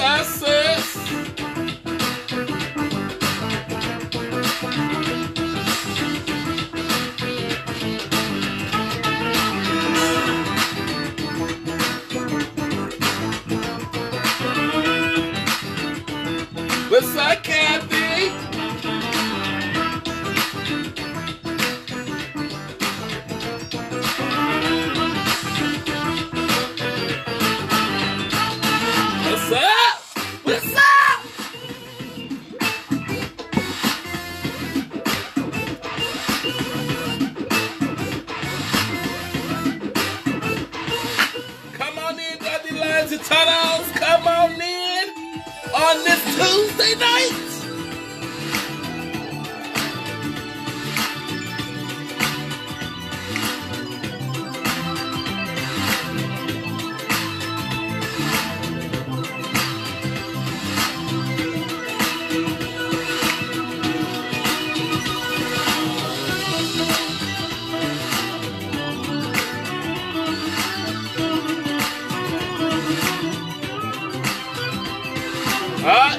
up, sis? What's up, Kathy? What's up? What's up? Come on in, Dudley Lines and Tunnels. Come on in on this Tuesday night.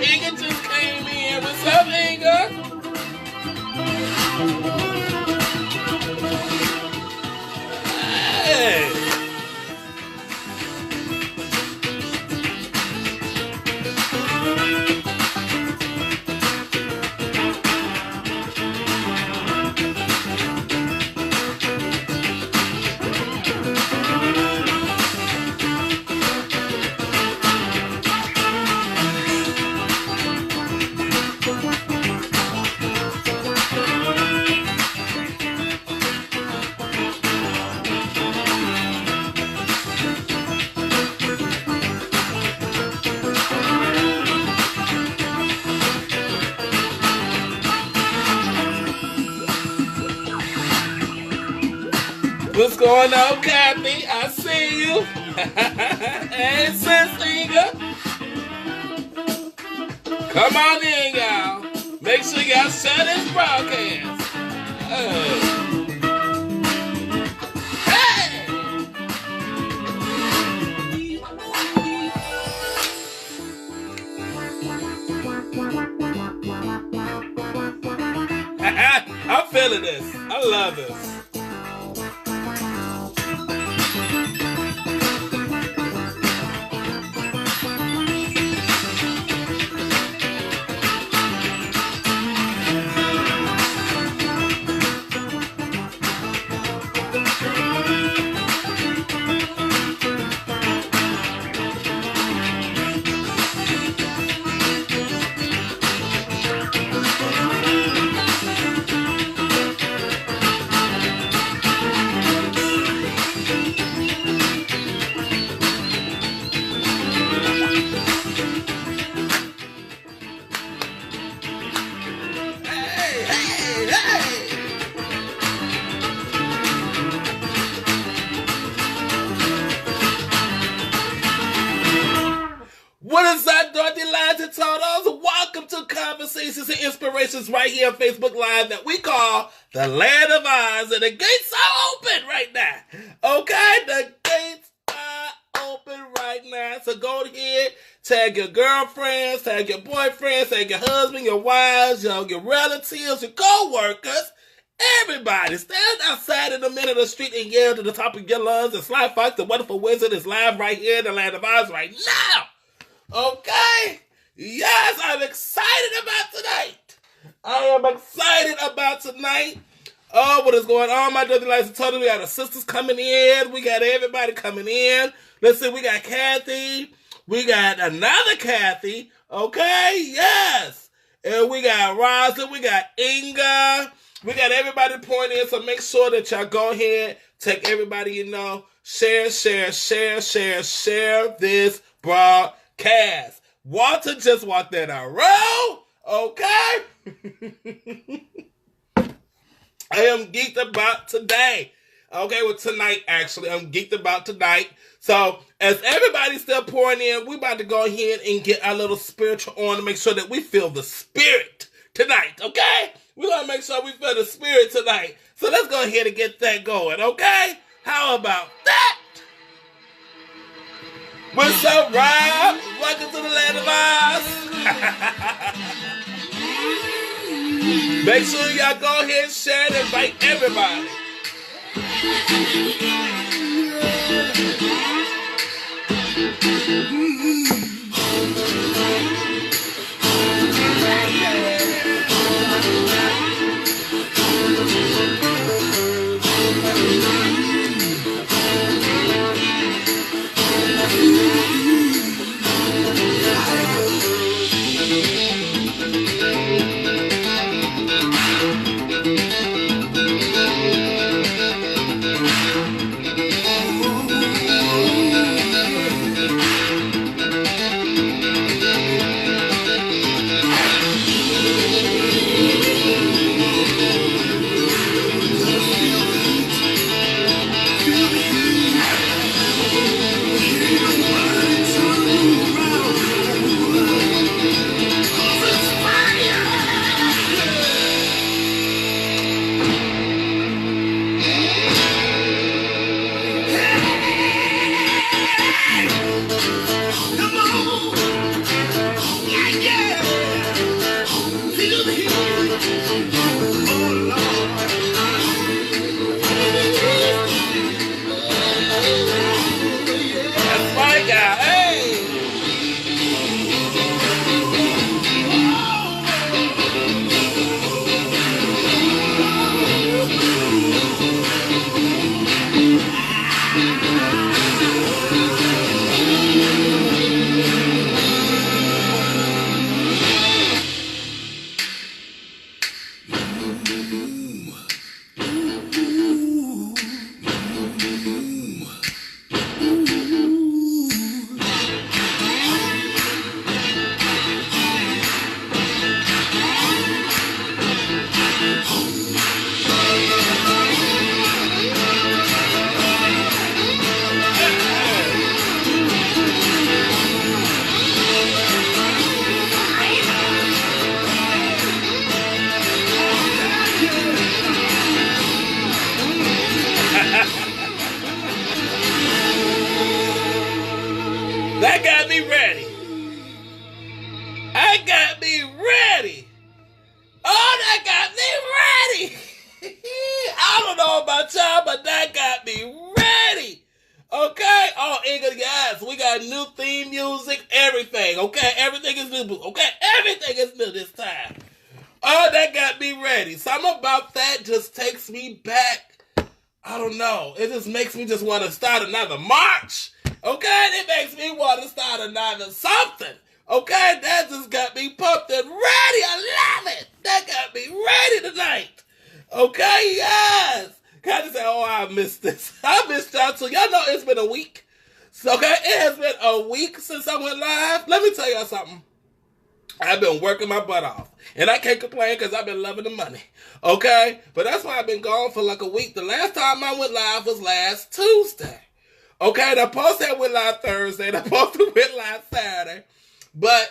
Inga just came in. What's up, Inga? Hey. What's going on, Kathy? I see you. Hey, sis, Inga. Come on in, y'all. Make sure y'all share this broadcast. Hey. I'm feeling this. I love this. What is up, Dorothy Lines and Totos? Welcome to Conversations and Inspirations right here on Facebook Live that we call the Land of Oz. And the gates are open right now. Okay? The gates are open right now. So go ahead, tag your girlfriends, tag your boyfriends, tag your husband, your wives, your relatives, your co-workers. Everybody, stand outside in the middle of the street and yell to the top of your lungs. And Sly Fox, the wonderful wizard, is live right here in the Land of Oz right now. Okay? Yes, I'm excited about tonight. I am excited about tonight. Oh, what is going on, my dirty lights? Totally, we got the sisters coming in. We got everybody coming in. Let's see, we got Kathy. We got another Kathy. Okay? Yes. And we got Rosa. We got Inga. We got everybody pouring in, so make sure that y'all go ahead, take everybody you know, share this broadcast. Walter just walked in a row, okay? I am geeked about today. Okay, well, tonight, actually. I'm geeked about tonight. So, as everybody's still pouring in, we're about to go ahead and get our little spiritual on to make sure that we feel the spirit tonight, okay? We're going to make sure we feel the spirit tonight. So, let's go ahead and get that going, okay? How about that? What's up, Rob? Welcome to the land of Oz. Make sure y'all go ahead and share and invite everybody. That got me ready. I got me ready. Oh, that got me ready. I don't know about y'all, but that got me ready. Okay? Oh, yes, we got new theme music, everything. Okay? Everything is new. Okay? Everything is new this time. Oh, that got me ready. Something about that just takes me back. I don't know. It just makes me just want to start another march. Okay? It makes me want to start another something. Okay? That just got me pumped and ready. I love it. That got me ready tonight. Okay? Yes. Kind of say, oh, I missed this. I missed y'all too. Y'all know it's been a week. So, okay? It has been a week since I went live. Let me tell y'all something. I've been working my butt off. And I can't complain because I've been loving the money. Okay? But that's why I've been gone for like a week. The last time I went live was last Tuesday. Okay? The post that went live Thursday. The post that went live Saturday. But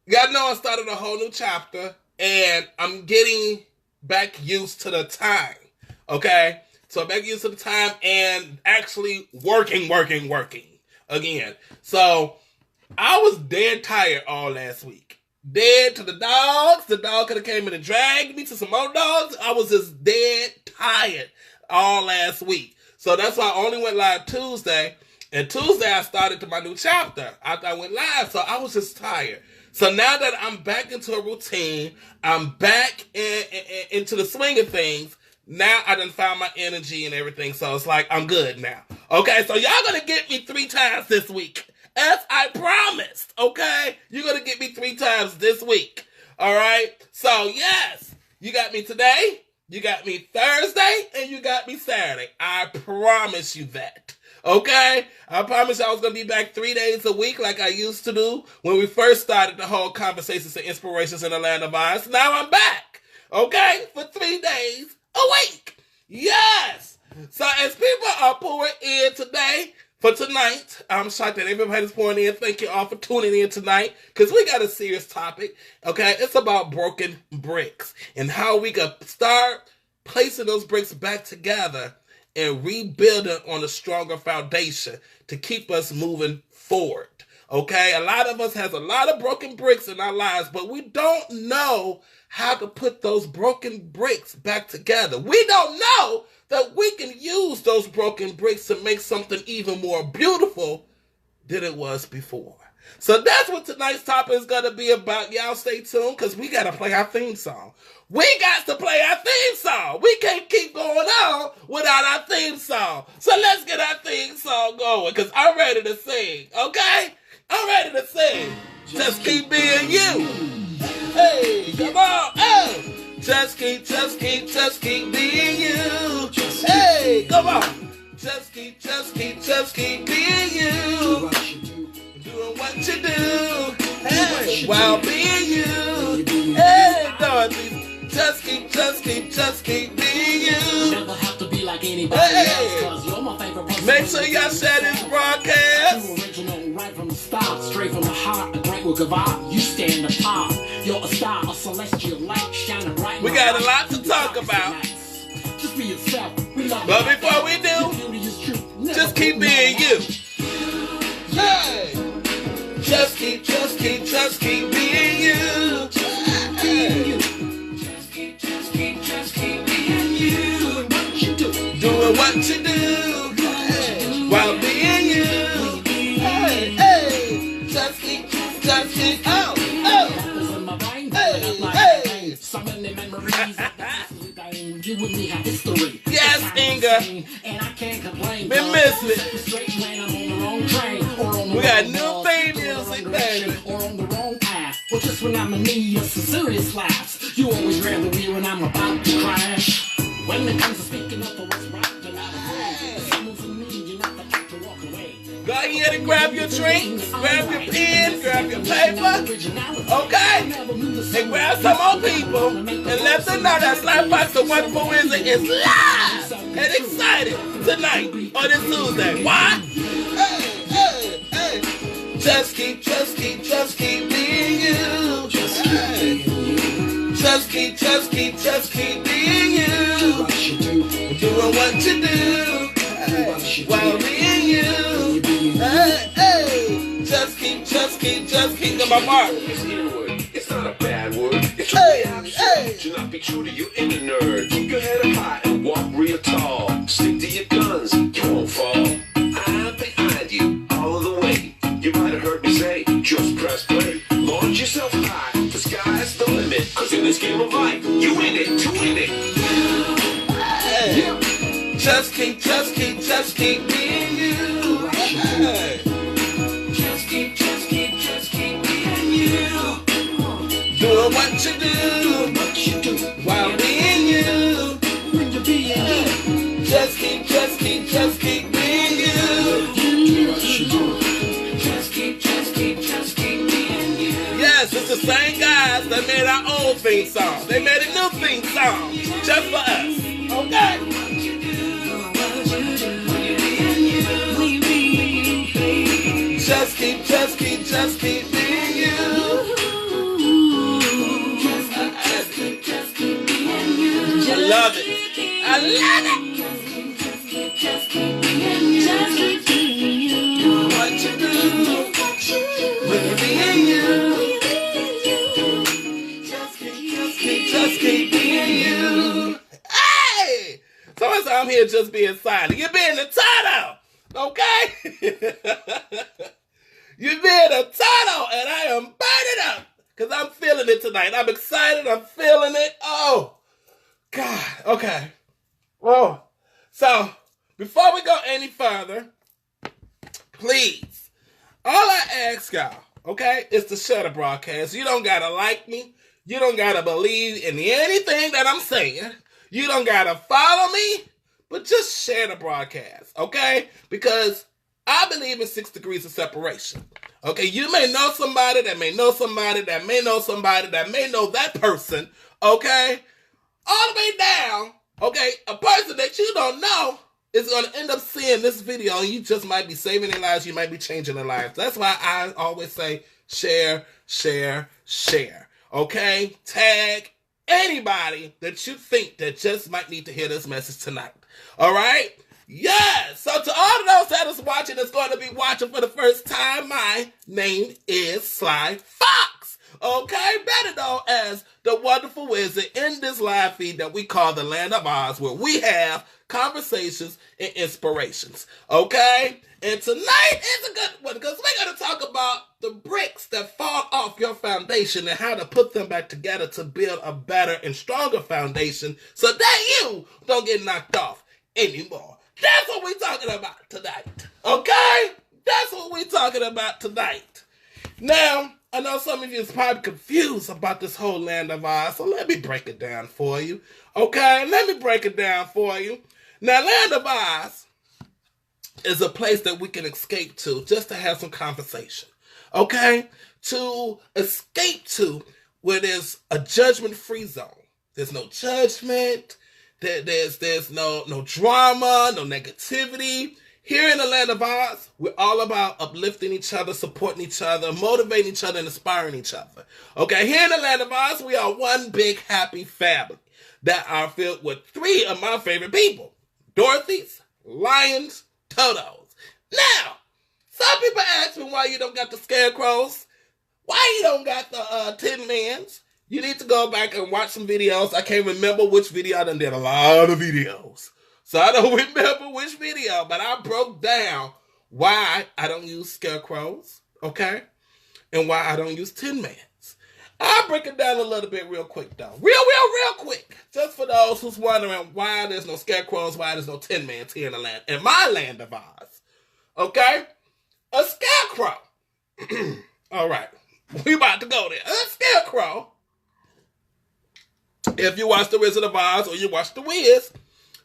y'all know I started a whole new chapter. And I'm getting back used to the time. Okay? So I'm back used to the time and actually working again. So I was dead tired all last week. Dead to the dogs. The dog could have came in and dragged me to some more dogs. I was just dead tired all last week. So that's why I only went live Tuesday. And Tuesday I started to my new chapter after I went live. So I was just tired. So now that I'm back into a routine, I'm back into the swing of things. Now I done found my energy and everything. So it's like I'm good now. Okay, so y'all gonna get me 3 times this week. As I promised, okay? You're going to get me 3 times this week, all right? So, yes, you got me today, you got me Thursday, and you got me Saturday. I promise you that, okay? I promise I was going to be back 3 days a week like I used to do when we first started the whole Conversations and Inspirations in the Land of Oz. Now I'm back, okay, for 3 days a week. Yes. So, as people are pouring in today, for tonight, I'm shocked that everybody's pouring in. Thank you all for tuning in tonight because we got a serious topic, okay? It's about broken bricks and how we can start placing those bricks back together and rebuilding on a stronger foundation to keep us moving forward. Okay, a lot of us has a lot of broken bricks in our lives, but we don't know how to put those broken bricks back together. We don't know that we can use those broken bricks to make something even more beautiful than it was before. So that's what tonight's topic is going to be about. Y'all stay tuned because we got to play our theme song. We got to play our theme song. We can't keep going on without our theme song. So let's get our theme song going because I'm ready to sing, okay? I'm ready to sing. Just keep being you. Hey, come on. Oh. Just keep being you. Hey, come on. Just keep being you. Doing what you do. Hey, while being you. Hey, Dorothy. Just keep being you. Never have to be like anybody else, 'cause you're my favorite person. Make sure y'all share this broadcast. Original, right from the start, straight from the heart, a great work of art. You stand apart. You're a star, a celestial light, shining bright. We got a lot to talk about. Just be yourself. We love But you. before we do, just keep being you. Hey. Just keep being you. Hey. Doing what you do, hey, while being you. Hey, hey, just keep, oh, hey. So many memories. You and me have history. Yes, Inga. And I can't complain. Been missing it. We got new theme music, baby. Or on the wrong path. Well, just when I'm in need of some serious laughs, you always grab the wheel when I'm about to crash. When it comes to speaking up for what's right, you're not afraid. Someone's in need, you're not the type to walk away. Go ahead and grab your drinks, grab your pen, grab your paper, okay? And grab some more people and let them know that Slapbox the Wonderful Wizard is live and excited tonight on this Tuesday. Why? Hey, hey, hey. Just keep being you. Just keep being you. Doing what you do. While being you. Hey, hey. Just keep. Come on, Mark. It's not a bad word. It's really absurd to not be true to your inner nerd. Keep your head up high and walk real tall. Stick to your guns, you won't fall. I'm behind you all of the way. You might have heard me say, just press play. Launch yourself high, the sky's the limit. 'Cause in this game of life, you in it to win it. Hey. Just keep being you. Hey. Just keep being you. Doing what you do, while being you. Just keep being you. Just keep being you. Yes, it's the same guys that made our own theme song. They made a new theme song just for us. Okay? Just keep being you. I love it. Just keep being you. What you do. When you're being you. Just keep being you. Hey! So I'm here just being silent. You're being the Toto. Okay? You're being a Toto, and I am burning up because I'm feeling it tonight. I'm excited. I'm feeling it. Oh, God. Okay. Oh. So, before we go any further, please, all I ask y'all, okay, is to share the broadcast. You don't got to like me. You don't got to believe in anything that I'm saying. You don't got to follow me, but just share the broadcast, okay? Because I believe in 6 degrees of separation. Okay, you may know somebody that may know somebody that may know somebody that may know that person, okay? All the way down, okay, a person that you don't know is going to end up seeing this video and you just might be saving their lives, you might be changing their lives. That's why I always say share, share, share, okay? Tag anybody that you think that just might need to hear this message tonight, all right? Yes. So to all of those that is watching, that's going to be watching for the first time, my name is Sly Fox. Okay, better known as the wonderful wizard in this live feed that we call the Land of Oz, where we have conversations and inspirations. Okay? And tonight is a good one because we're going to talk about the bricks that fall off your foundation and how to put them back together to build a better and stronger foundation so that you don't get knocked off anymore. That's what we're talking about tonight. Okay? That's what we're talking about tonight. Now, I know some of you is probably confused about this whole Land of Oz, so let me break it down for you. Okay? Let me break it down for you. Now, Land of Oz is a place that we can escape to just to have some conversation. Okay? To escape to where there's a judgment-free zone. There's no judgment. There's no drama, no negativity. Here in the Land of Oz, we're all about uplifting each other, supporting each other, motivating each other, and inspiring each other. Okay, here in the Land of Oz, we are one big happy family that are filled with three of my favorite people. Dorothy's, Lions, Totos. Now, some people ask me why you don't got the Scarecrows. Why you don't got the Tin Mans? You need to go back and watch some videos. I can't remember which video. I done did a lot of videos. So I don't remember which video, but I broke down why I don't use Scarecrows, okay? And why I don't use Tin Mans. I'll break it down a little bit real quick, though. Real quick. Just for those who's wondering why there's no Scarecrows, why there's no Tin Mans here in my Land of Oz. Okay? A Scarecrow. All right. We about to go there. A Scarecrow. If you watch The Wizard of Oz or you watch The Wiz,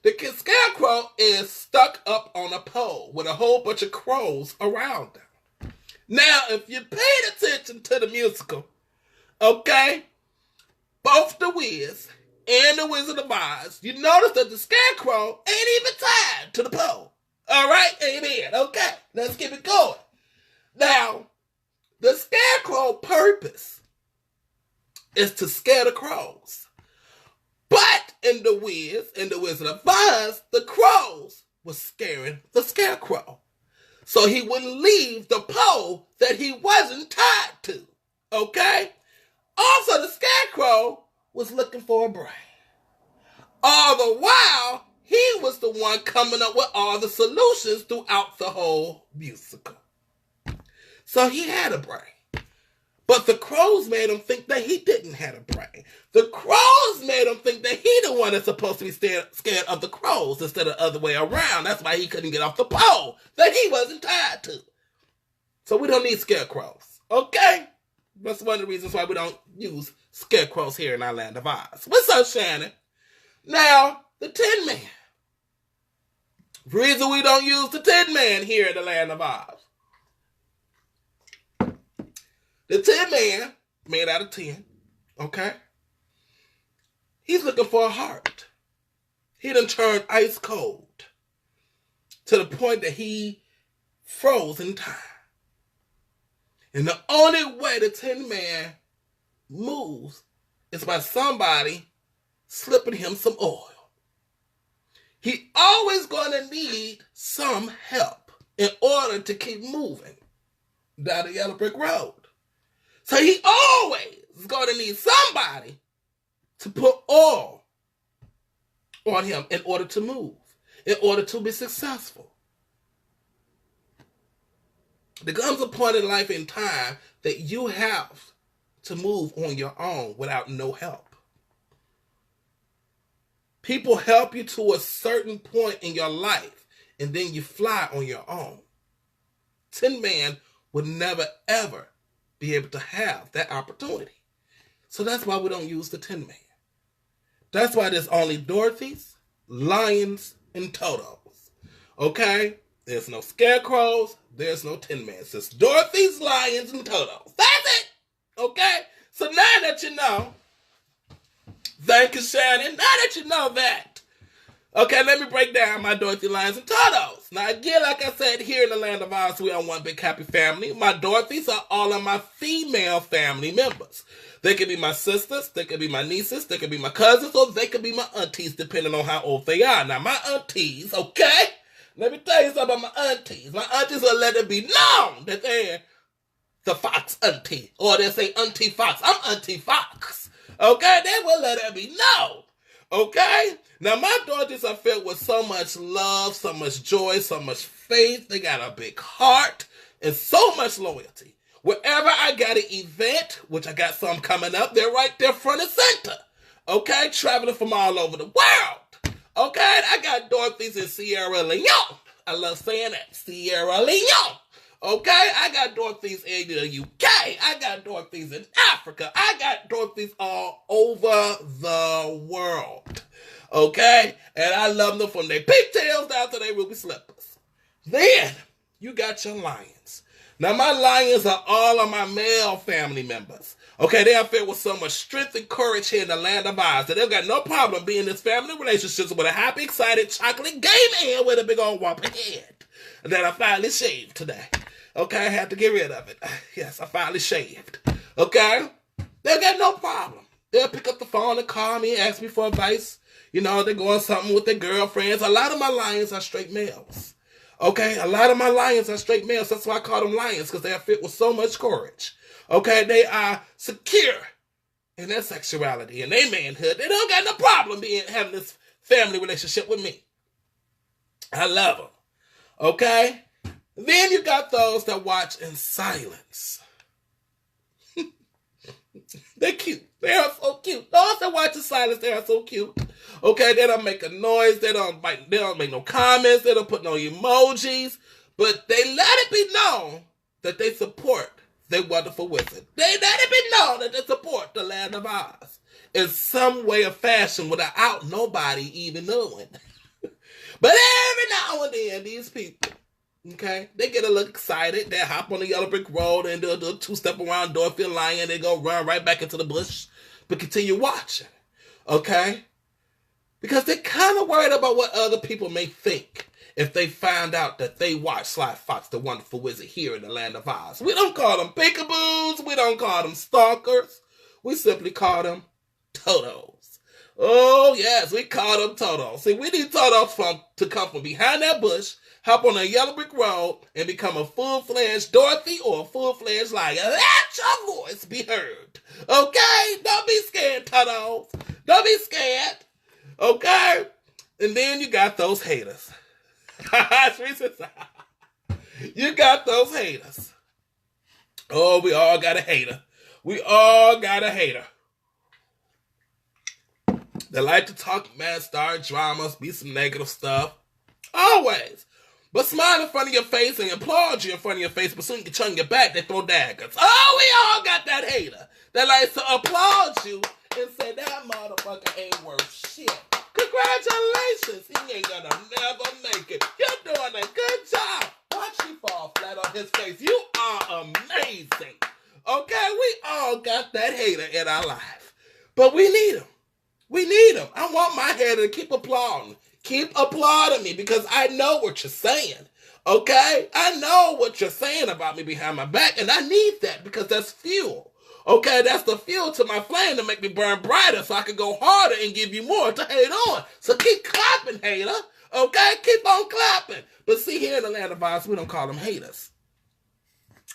the Scarecrow is stuck up on a pole with a whole bunch of crows around him. Now, if you paid attention to the musical, okay, both The Wiz and The Wizard of Oz, you notice that the Scarecrow ain't even tied to the pole. All right? Amen. Okay, let's keep it going. Now, the Scarecrow purpose is to scare the crows. But in The Wiz and The Wizard of Oz, the crows was scaring the Scarecrow. So he wouldn't leave the pole that he wasn't tied to. Okay? Also, the Scarecrow was looking for a brain. All the while, he was the one coming up with all the solutions throughout the whole musical. So he had a brain. But the crows made him think that he didn't have a brain. The crows made him think that he the one that's supposed to be scared of the crows instead of the other way around. That's why he couldn't get off the pole that he wasn't tied to. So we don't need scarecrows. Okay? That's one of the reasons why we don't use scarecrows here in our Land of Oz. What's up, Shannon? Now, the Tin Man. The reason we don't use the Tin Man here in the Land of Oz. The Tin Man, made out of tin, okay? He's looking for a heart. He done turned ice cold to the point that he froze in time. And the only way the Tin Man moves is by somebody slipping him some oil. He always going to need some help in order to keep moving down the yellow brick road. So he always is going to need somebody to put oil on him in order to move, in order to be successful. There comes a point in life and time that you have to move on your own without no help. People help you to a certain point in your life, and then you fly on your own. Tin Man would never, ever be able to have that opportunity. So that's why we don't use the Tin Man. That's why there's only Dorothy's, Lions, and Totos. Okay? There's no scarecrows. There's no Tin Man. It's just Dorothy's, Lions, and Totos. That's it! Okay? So now that you know, thank you, Shannon. Now that you know that, okay, let me break down my Dorothy, Lions, and Totos. Now, again, like I said, here in the Land of Oz, we are one big happy family. My Dorothy's are all of my female family members. They could be my sisters, they could be my nieces, they could be my cousins, or they could be my aunties, depending on how old they are. Now, my aunties, okay, Let me tell you something about my aunties. My aunties will let it be known that they're the Foxx auntie. Or they say Auntie Foxx. I'm Auntie Foxx. Okay? They will let it be known. Okay? Now, my daughters are filled with so much love, so much joy, so much faith. They got a big heart and so much loyalty. Wherever I got an event, which I got some coming up, they're right there front and center. Okay? Traveling from all over the world. Okay? I got Dorothy's in Sierra Leone. I love saying that. Sierra Leone. Okay? I got Dorothy's in the UK. I got Dorothy's in Africa. I got Dorothy's all over the world. Okay? And I love them from their pigtails down to their ruby slippers. Then, you got your lions. Now, my lions are all of my male family members. Okay, they are filled with so much strength and courage here in the land of Oz that they've got no problem being in this family relationships with a happy, excited, chocolate gay man with a big old whopping head that I finally shaved today. Okay, I had to get rid of it. Yes, I finally shaved. Okay? They'll get no problem. They'll pick up the phone and call me and ask me for advice. You know, they're going something with their girlfriends. A lot of my lions are straight males. Okay? A lot of my lions are straight males. That's why I call them lions, because they are filled with so much courage. Okay? They are secure in their sexuality and their manhood. They don't got no problem having this family relationship with me. I love them. Okay? Then you got those that watch in silence. They're cute. They are so cute. Those that watch in silence, they are so cute. Okay, they don't make a noise. They don't make no comments. They don't put no emojis. But they let it be known that they support their wonderful wizard. They let it be known that they support the land of Oz in some way or fashion without nobody even knowing. But every now and then, these people, okay, they get a little excited. They hop on the yellow brick road and do a two-step around Dorothy and Lion. They go run right back into the bush, but continue watching, okay? Because they're kind of worried about what other people may think if they find out that they watch Sly Fox, the Wonderful Wizard, here in the land of Oz. We don't call them peekaboos. We don't call them stalkers. We simply call them Totos. Oh, yes, we call them Totos. See, we need Totos to come from behind that bush, hop on a yellow brick road, and become a full-fledged Dorothy or a full-fledged Lion. Let your voice be heard. Okay? Don't be scared, Totos. Don't be scared. Okay? And then you got those haters. You got those haters. Oh, we all got a hater. We all got a hater. They like to talk mad, start dramas, be some negative stuff. Always. But smile in front of your face and applaud you in front of your face, but soon you can turn your back, they throw daggers. Oh, we all got that hater that likes to applaud you and say that motherfucker ain't worth shit. Congratulations, he ain't gonna never make it. You're doing a good job. Watch you fall flat on his face. You are amazing. Okay, we all got that hater in our life. But we need him. We need him. I want my hater to keep applauding. Keep applauding me because I know what you're saying. Okay? I know what you're saying about me behind my back, and I need that because that's fuel. Okay? That's the fuel to my flame to make me burn brighter so I can go harder and give you more to hate on. So keep clapping, hater. Okay? Keep on clapping. But see, here in the land of Oz, we don't call them haters.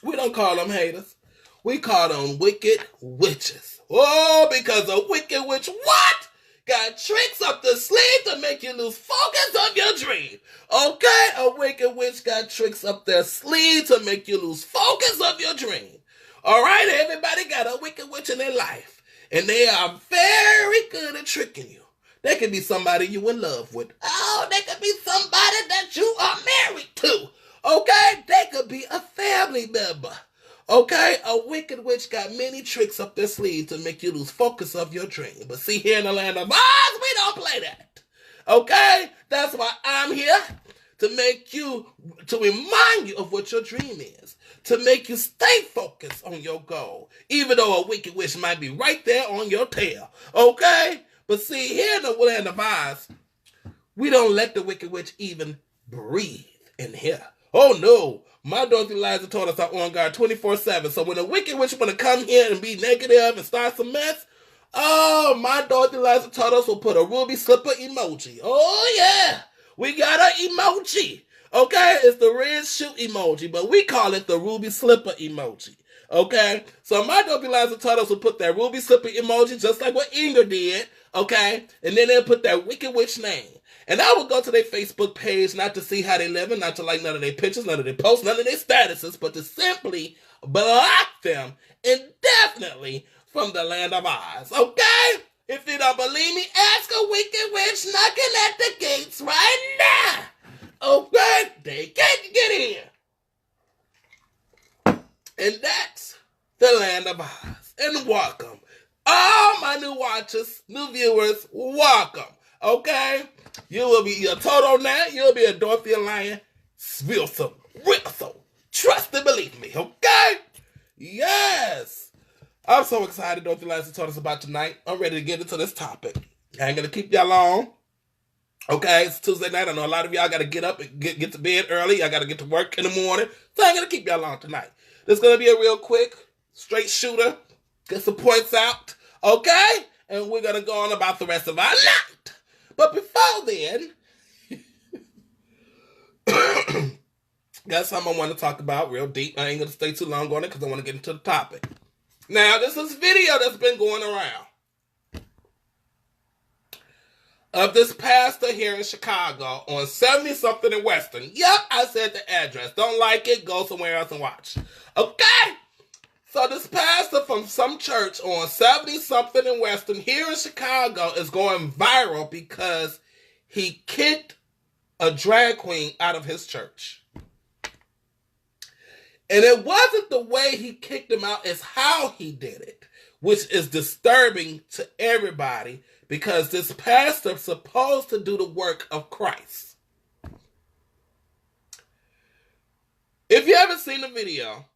We don't call them haters. We call them wicked witches. Oh, because a wicked witch, what? Got tricks up the sleeve to make you lose focus of your dream. Okay? A wicked witch got tricks up their sleeve to make you lose focus of your dream. All right? Everybody got a wicked witch in their life. And they are very good at tricking you. They could be somebody you in love with. Oh, they could be somebody that you are married to. Okay? They could be a family member. Okay, a wicked witch got many tricks up their sleeve to make you lose focus of your dream. But see, here in the land of Oz, we don't play that. Okay? That's why I'm here to remind you of what your dream is. To make you stay focused on your goal. Even though a wicked witch might be right there on your tail. Okay? But see, here in the land of Oz, we don't let the wicked witch even breathe in here. Oh, no. My Dorothy Liza told us I'm on guard 24/7. So when a wicked witch want to come here and be negative and start some mess, oh, my Dorothy Liza told us we'll put a ruby slipper emoji. Oh, yeah. We got an emoji. Okay, it's the red shoe emoji, but we call it the ruby slipper emoji. Okay, so my dopey lies and turtles will put that ruby slipper emoji just like what Inger did. Okay, and then they'll put that wicked witch name. And I would go to their Facebook page not to see how they living, not to like none of their pictures, none of their posts, none of their statuses, but to simply block them indefinitely from the land of Oz. Okay? If you don't believe me, ask a wicked witch knocking at the gates right now. Okay? They can't get in. And that's the land of Oz. And welcome. All my new watchers, new viewers, welcome. Okay? You will be a Toto now. You'll be a Dorothy and Lion. Real so. Trust and believe me. Okay? Yes. I'm so excited. Dorothy Lions told us about tonight. I'm ready to get into this topic. I ain't going to keep y'all long. Okay? It's Tuesday night. I know a lot of y'all got to get up and get to bed early. I got to get to work in the morning. So I ain't going to keep y'all long tonight. This is going to be a real quick, straight shooter. Get some points out. Okay? And we're going to go on about the rest of our night. But before then, got something I want to talk about real deep. I ain't going to stay too long on it because I want to get into the topic. Now, this is video that's been going around of this pastor here in Chicago on 70-something in Western. Yep, I said the address. Don't like it, go somewhere else and watch. Okay? So this pastor from some church on 70-something in Western here in Chicago is going viral because he kicked a drag queen out of his church. And it wasn't the way he kicked him out, it's how he did it, which is disturbing to everybody because this pastor is supposed to do the work of Christ. If you haven't seen the video,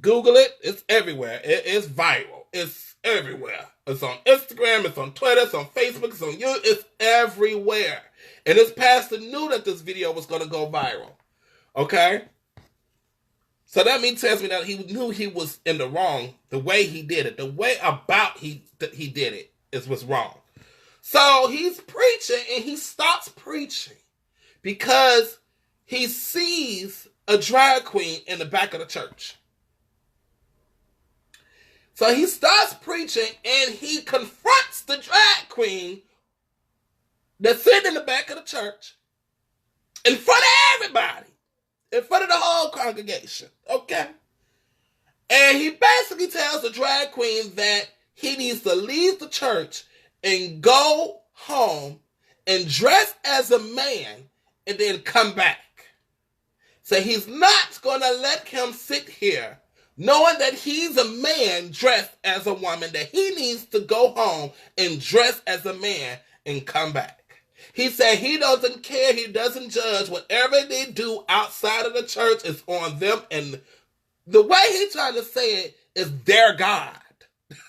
Google it. It's everywhere. It's viral. It's everywhere. It's on Instagram. It's on Twitter. It's on Facebook. It's on YouTube. It's everywhere. And this pastor knew that this video was going to go viral. Okay? So that tells me that he knew he was in the wrong. The way he did it. The way about he did it was wrong. So he's preaching and he stops preaching because he sees a drag queen in the back of the church. So he starts preaching and he confronts the drag queen that's sitting in the back of the church in front of everybody, in front of the whole congregation, okay? And he basically tells the drag queen that he needs to leave the church and go home and dress as a man and then come back. So he's not going to let him sit here knowing that he's a man dressed as a woman, that he needs to go home and dress as a man and come back. He said he doesn't care, he doesn't judge. Whatever they do outside of the church is on them. And the way he's trying to say it is their God.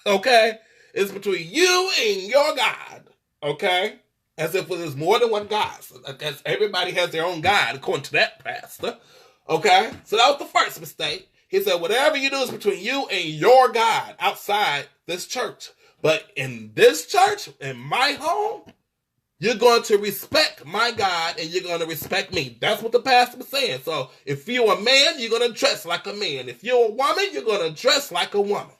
Okay? It's between you and your God. Okay? As if there's more than one God. So I guess everybody has their own God, according to that pastor. Okay? So that was the first mistake. He said, whatever you do is between you and your God outside this church. But in this church, in my home, you're going to respect my God and you're going to respect me. That's what the pastor was saying. So if you're a man, you're going to dress like a man. If you're a woman, you're going to dress like a woman.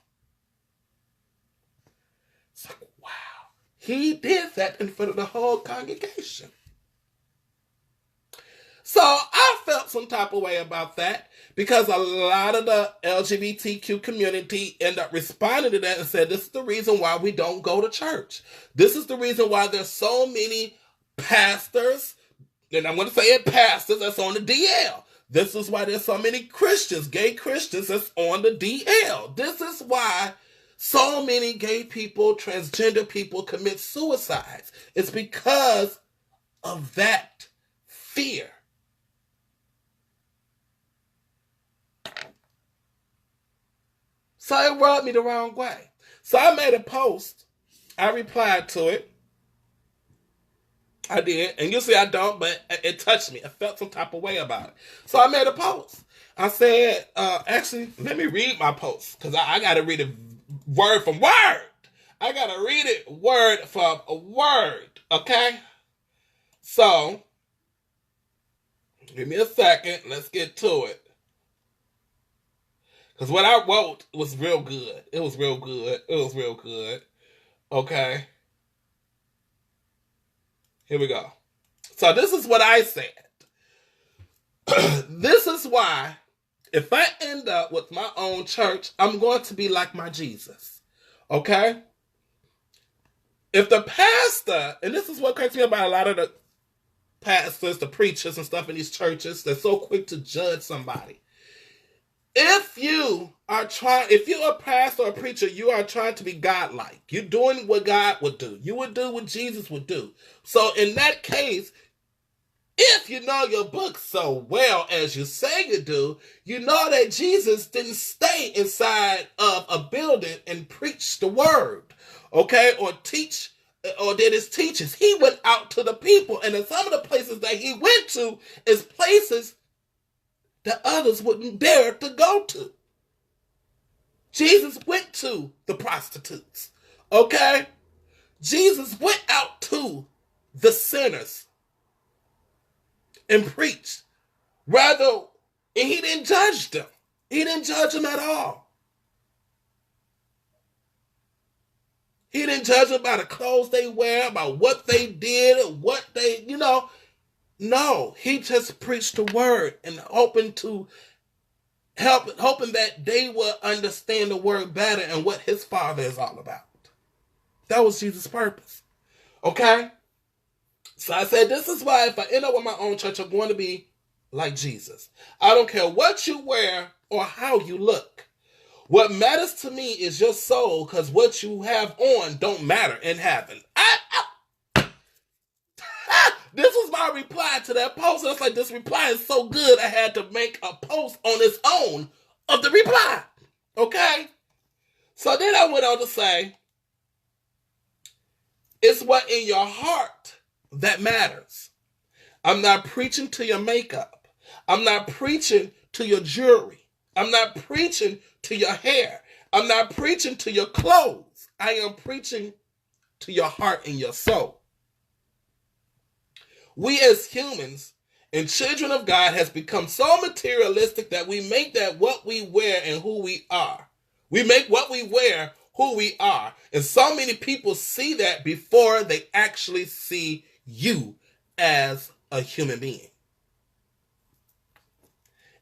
It's like, wow. He did that in front of the whole congregation. So I felt some type of way about that because a lot of the LGBTQ community end up responding to that and said, this is the reason why we don't go to church. This is the reason why there's so many pastors, and I'm going to say it, pastors that's on the DL. This is why there's so many Christians, gay Christians that's on the DL. This is why so many gay people, transgender people commit suicides. It's because of that fear. So it rubbed me the wrong way. So I made a post. I replied to it. I did. And usually I don't, but it touched me. I felt some type of way about it. So I made a post. I said, actually, let me read my post. Because I got to read it word for word. I got to read it word for word. Okay? So, Give me a second. Let's get to it. Because what I wrote was real good. It was real good. It was real good. Okay. Here we go. So this is what I said. This is why if I end up with my own church, I'm going to be like my Jesus. Okay? If the pastor, and this is what cracks me about a lot of the pastors, the preachers and stuff in these churches, they're so quick to judge somebody. If you're a pastor or a preacher, you are trying to be godlike. You're doing what God would do. You would do what Jesus would do. So in that case, if you know your book so well as you say you do, you know that Jesus didn't stay inside of a building and preach the word, okay, or teach, or did his teachings. He went out to the people, and in some of the places that he went to is places that others wouldn't dare to go to. Jesus went to the prostitutes, okay? Jesus went out to the sinners and preached. And he didn't judge them. He didn't judge them at all. He didn't judge them by the clothes they wear, by what they did, what they, No, he just preached the word and hoping that they will understand the word better and what his Father is all about. That was Jesus' purpose. Okay? So I said, this is why if I end up with my own church, I'm going to be like Jesus. I don't care what you wear or how you look. What matters to me is your soul, because what you have on don't matter in heaven. This was my reply to that post. And I was like, this reply is so good, I had to make a post on its own of the reply. Okay? So then I went on to say, it's what in your heart that matters. I'm not preaching to your makeup. I'm not preaching to your jewelry. I'm not preaching to your hair. I'm not preaching to your clothes. I am preaching to your heart and your soul. We as humans and children of God has become so materialistic that we make that what we wear and who we are. We make what we wear who we are. And so many people see that before they actually see you as a human being.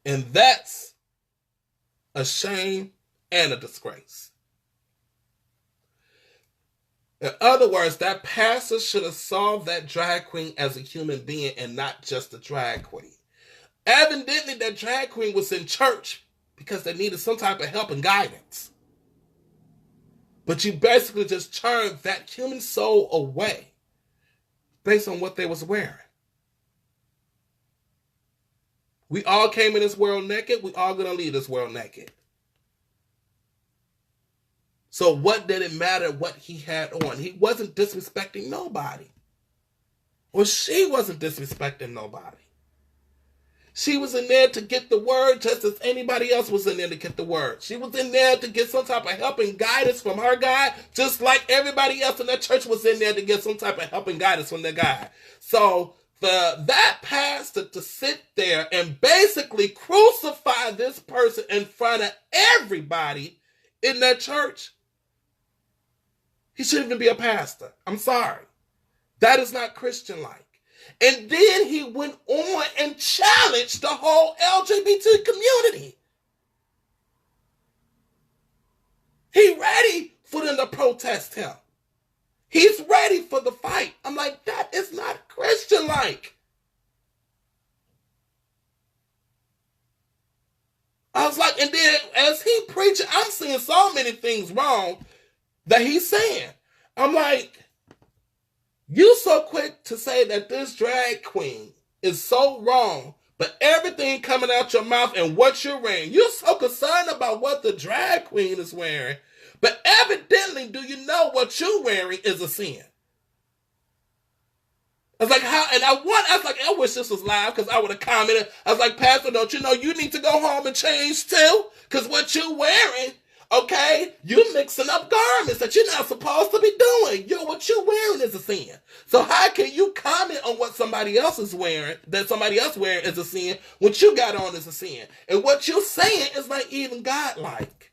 And that's a shame and a disgrace. In other words, that pastor should have saw that drag queen as a human being and not just a drag queen. Evidently, that drag queen was in church because they needed some type of help and guidance. But you basically just turned that human soul away based on what they was wearing. We all came in this world naked. We all going to leave this world naked. So what did it matter what he had on? He wasn't disrespecting nobody. Or she wasn't disrespecting nobody. She was in there to get the word just as anybody else was in there to get the word. She was in there to get some type of help and guidance from her God, just like everybody else in that church was in there to get some type of help and guidance from their God. So that pastor to sit there and basically crucify this person in front of everybody in that church, he shouldn't even be a pastor. I'm sorry. That is not Christian-like. And then he went on and challenged the whole LGBT community. He ready for them to protest him. He's ready for the fight. I'm like, that is not Christian-like. I was like, and then as he preaching, I'm seeing so many things wrong that he's saying. I'm like, you so quick to say that this drag queen is so wrong, but everything coming out your mouth and what you're wearing, you're so concerned about what the drag queen is wearing, but evidently do you know what you're wearing is a sin? I was like, how? And I was like, I wish this was live because I would have commented. I was like, Pastor, don't you know you need to go home and change too? Because what you're wearing, Okay? You mixing up garments that you're not supposed to be doing. What you're wearing is a sin. So how can you comment on what somebody else is wearing, that somebody else wearing is a sin, what you got on is a sin? And what you're saying is not even God-like.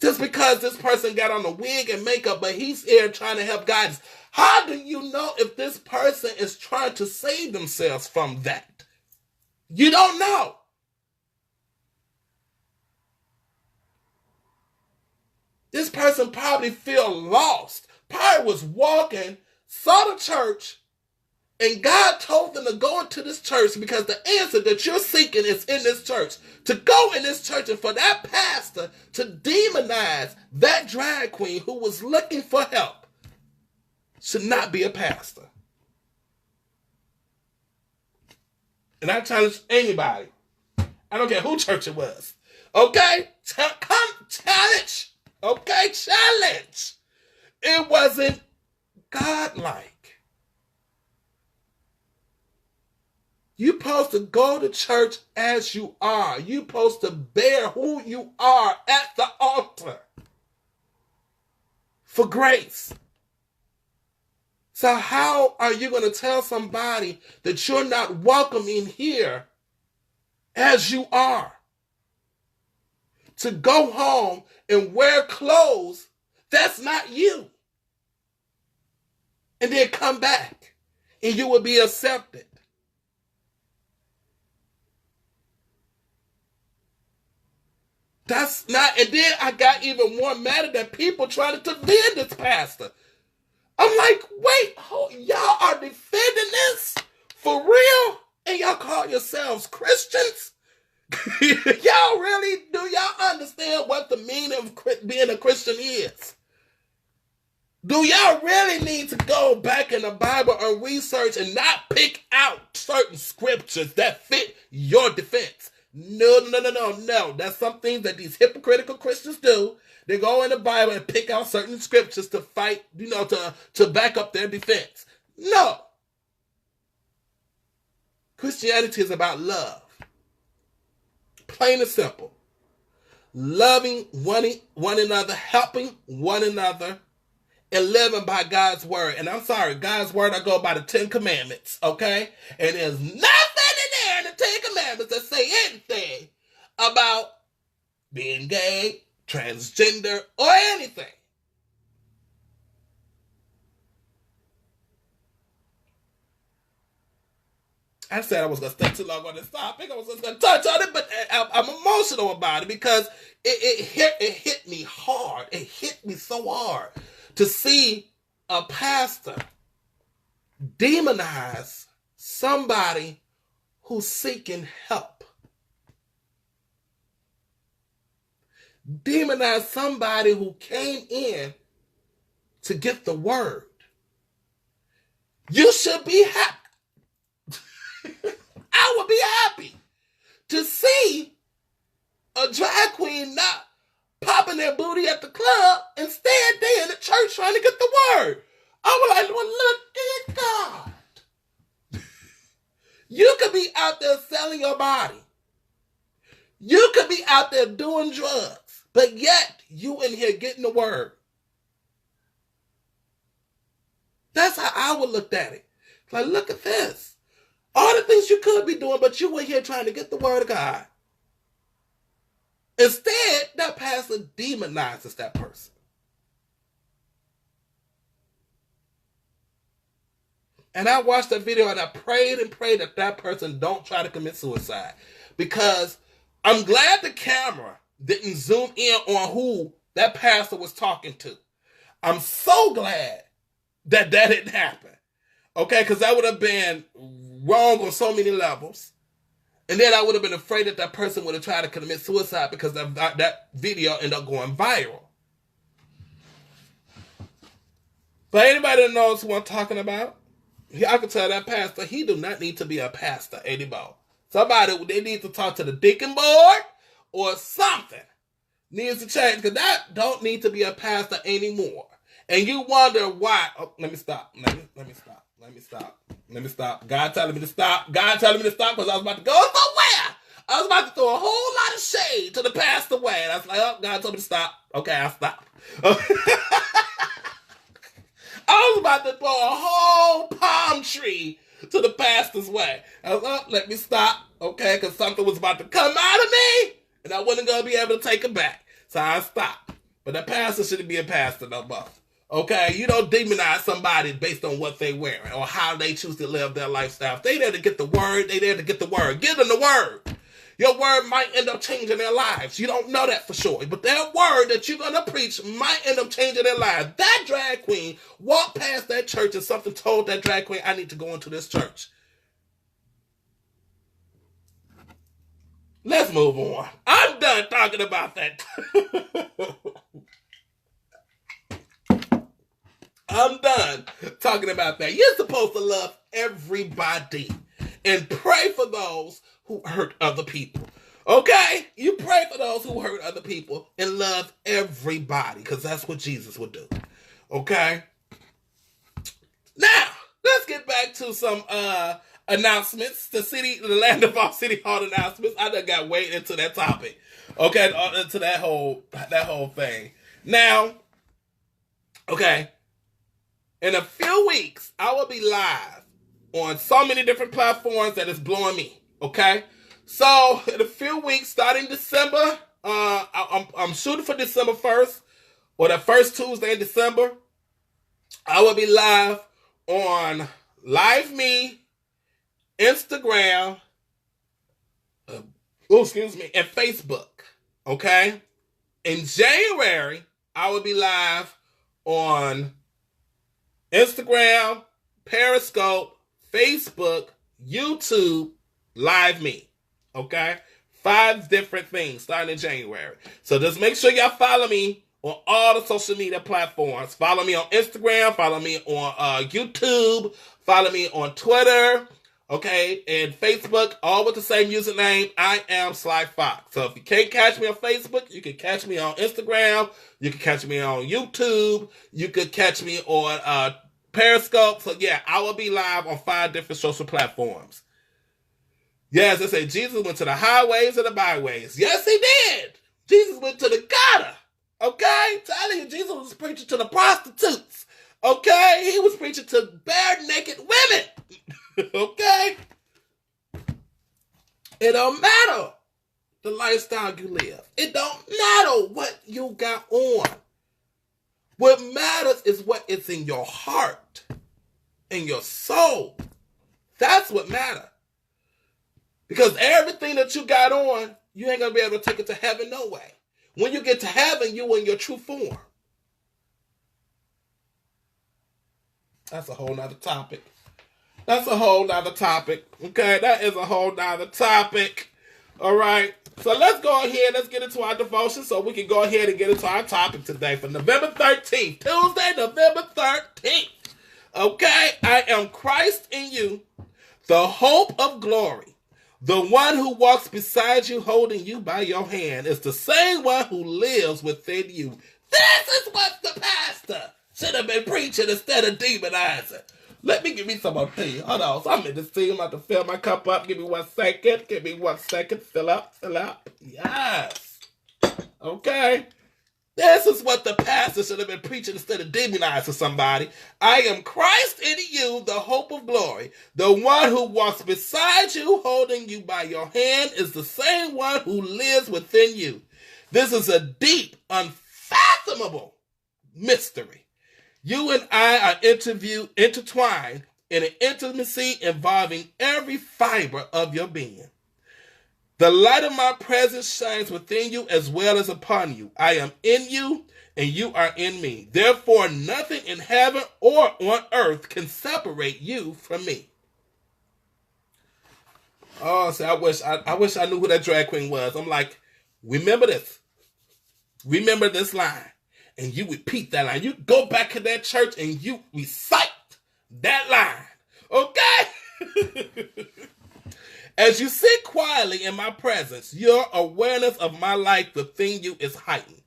Just because this person got on a wig and makeup, but he's here trying to help guys. How do you know if this person is trying to save themselves from that? You don't know. This person probably feel lost. Probably was walking, saw the church, and God told them to go into this church because the answer that you're seeking is in this church. To go in this church and for that pastor to demonize that drag queen who was looking for help should not be a pastor. And I challenge anybody. I don't care who church it was. Okay? Come challenge. Okay? Challenge. It wasn't God-like. You're supposed to go to church as you are. You're supposed to bear who you are at the altar for grace. So how are you going to tell somebody that you're not welcome in here as you are? To go home and wear clothes that's not you. And then come back and you will be accepted. That's not, and then I got even more mad at that people trying to defend this pastor. I'm like, wait, y'all are defending this? For real? And y'all call yourselves Christians? Y'all really, do y'all understand what the meaning of being a Christian is? Do y'all really need to go back in the Bible and research and not pick out certain scriptures that fit your defense? No. That's something that these hypocritical Christians do. They go in the Bible and pick out certain scriptures to fight, to back up their defense. No. Christianity is about love. Plain and simple. Loving one another, helping one another, and living by God's word. And I'm sorry, God's word, I go by the 10 Commandments, okay? And there's nothing in there in the 10 Commandments that say anything about being gay, transgender, or anything. I said I was going to stay too long on this topic. I was just going to touch on it, but I'm emotional about it because it hit me hard. It hit me so hard to see a pastor demonize somebody who's seeking help. Demonize somebody who came in to get the word. You should be happy. I would be happy to see a drag queen not popping their booty at the club and staying there in the church trying to get the word. I was like, well, look at God. You could be out there selling your body. You could be out there doing drugs, but yet you in here getting the word. That's how I would look at it. Like, look at this. All the things you could be doing, but you were here trying to get the word of God. Instead, that pastor demonizes that person. And I watched that video and I prayed and prayed that that person don't try to commit suicide. Because I'm glad the camera didn't zoom in on who that pastor was talking to. I'm so glad that didn't happen. Okay, because that would have been wrong on so many levels. And then I would have been afraid that that person would have tried to commit suicide because that video ended up going viral. But anybody that knows who I'm talking about, I can tell that pastor, he do not need to be a pastor anymore. Somebody, they need to talk to the deacon board or something needs to change because that don't need to be a pastor anymore. And you wonder why. Oh, let me stop. Let me stop. God telling me to stop. God telling me to stop because I was about to go somewhere. I was about to throw a whole lot of shade to the pastor way. And I was like, oh, God told me to stop. Okay, I'll stop. I was about to throw a whole palm tree to the pastor's way. I was like, oh, let me stop. Okay, because something was about to come out of me. And I wasn't going to be able to take it back. So I stopped. But the pastor shouldn't be a pastor no more. Okay? You don't demonize somebody based on what they wearing or how they choose to live their lifestyle. If they there to get the word, they there to get the word. Give them the word. Your word might end up changing their lives. You don't know that for sure. But that word that you're going to preach might end up changing their lives. That drag queen walked past that church and something told that drag queen, I need to go into this church. Let's move on. I'm done talking about that. I'm done talking about that. You're supposed to love everybody and pray for those who hurt other people. Okay? You pray for those who hurt other people and love everybody because that's what Jesus would do. Okay? Now, let's get back to some announcements. The Land of Foxx City Hall announcements. I done got way into that topic. Okay? Into that whole thing. Now, okay, in a few weeks, I will be live on so many different platforms that is blowing me. Okay? So, in a few weeks, starting December, I'm shooting for December 1st, or the first Tuesday in December, I will be live on Live Me, Instagram, and Facebook. Okay? In January, I will be live on Instagram, Periscope, Facebook, YouTube, Live Me. Okay? 5 different things starting in January. So just make sure y'all follow me on all the social media platforms. Follow me on Instagram. Follow me on YouTube. Follow me on Twitter. Okay? And Facebook, all with the same username. I am Sly Foxx. So if you can't catch me on Facebook, you can catch me on Instagram. You can catch me on YouTube. You could catch me on Periscope. So yeah, I will be live on 5 different social platforms. Yes, they say Jesus went to the highways and the byways. Yes, he did. Jesus went to the gutter. Okay? Telling you, Jesus was preaching to the prostitutes. Okay? He was preaching to bare naked women. Okay? It don't matter the lifestyle you live. It don't matter what you got on. What matters is what is in your heart, in your soul. That's what matters. Because everything that you got on, you ain't going to be able to take it to heaven no way. When you get to heaven, you in your true form. That's a whole nother topic. Okay, that is a whole nother topic. All right. So let's go ahead. Let's get into our devotion so we can go ahead and get into our topic today for November 13th. Tuesday, November 13th. Okay. I am Christ in you, the hope of glory. The one who walks beside you, holding you by your hand, is the same one who lives within you. This is what the pastor should have been preaching instead of demonizing. Let me give me some more tea. Hold on. So I'm in the tea. I'm about to fill my cup up. Give me 1 second. Fill up. Yes. Okay. This is what the pastor should have been preaching instead of demonizing somebody. I am Christ in you, the hope of glory. The one who walks beside you, holding you by your hand, is the same one who lives within you. This is a deep, unfathomable mystery. You and I are intertwined in an intimacy involving every fiber of your being. The light of my presence shines within you as well as upon you. I am in you, and you are in me. Therefore, nothing in heaven or on earth can separate you from me. Oh, see, I wish I knew who that drag queen was. I'm like, remember this. Remember this line. And you repeat that line. You go back to that church and you recite that line. Okay? As you sit quietly in my presence, your awareness of my life within you is heightened.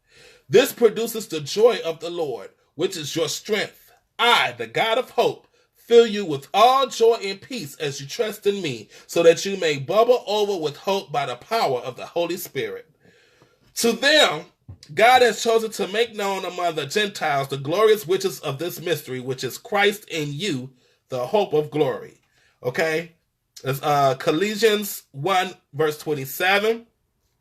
This produces the joy of the Lord, which is your strength. I, the God of hope, fill you with all joy and peace as you trust in me, so that you may bubble over with hope by the power of the Holy Spirit. To them, God has chosen to make known among the Gentiles the glorious riches of this mystery, which is Christ in you, the hope of glory. Okay? It's Colossians 1, verse 27.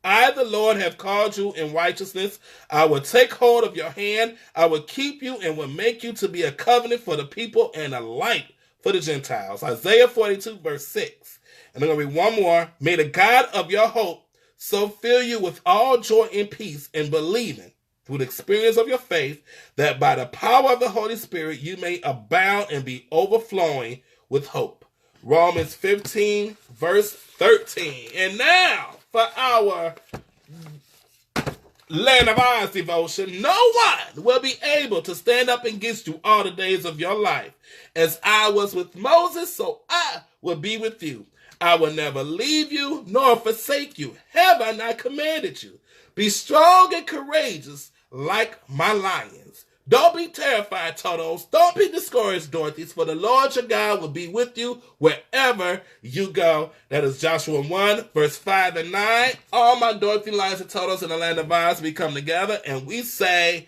I, the Lord, have called you in righteousness. I will take hold of your hand. I will keep you and will make you to be a covenant for the people and a light for the Gentiles. Isaiah 42, verse 6. And I'm going to read one more. May the God of your hope so fill you with all joy and peace in believing through the experience of your faith, that by the power of the Holy Spirit you may abound and be overflowing with hope. Romans 15, verse 13. And now, for our Land of Oz devotion, no one will be able to stand up against you all the days of your life. As I was with Moses, so I will be with you. I will never leave you nor forsake you. Have I not commanded you? Be strong and courageous like my lions. Don't be terrified, Totos. Don't be discouraged, Dorothy's, for the Lord your God will be with you wherever you go. That is Joshua 1, verse 5 and 9. All my Dorothy, Lions, and Totos in the Land of Oz, we come together and we say,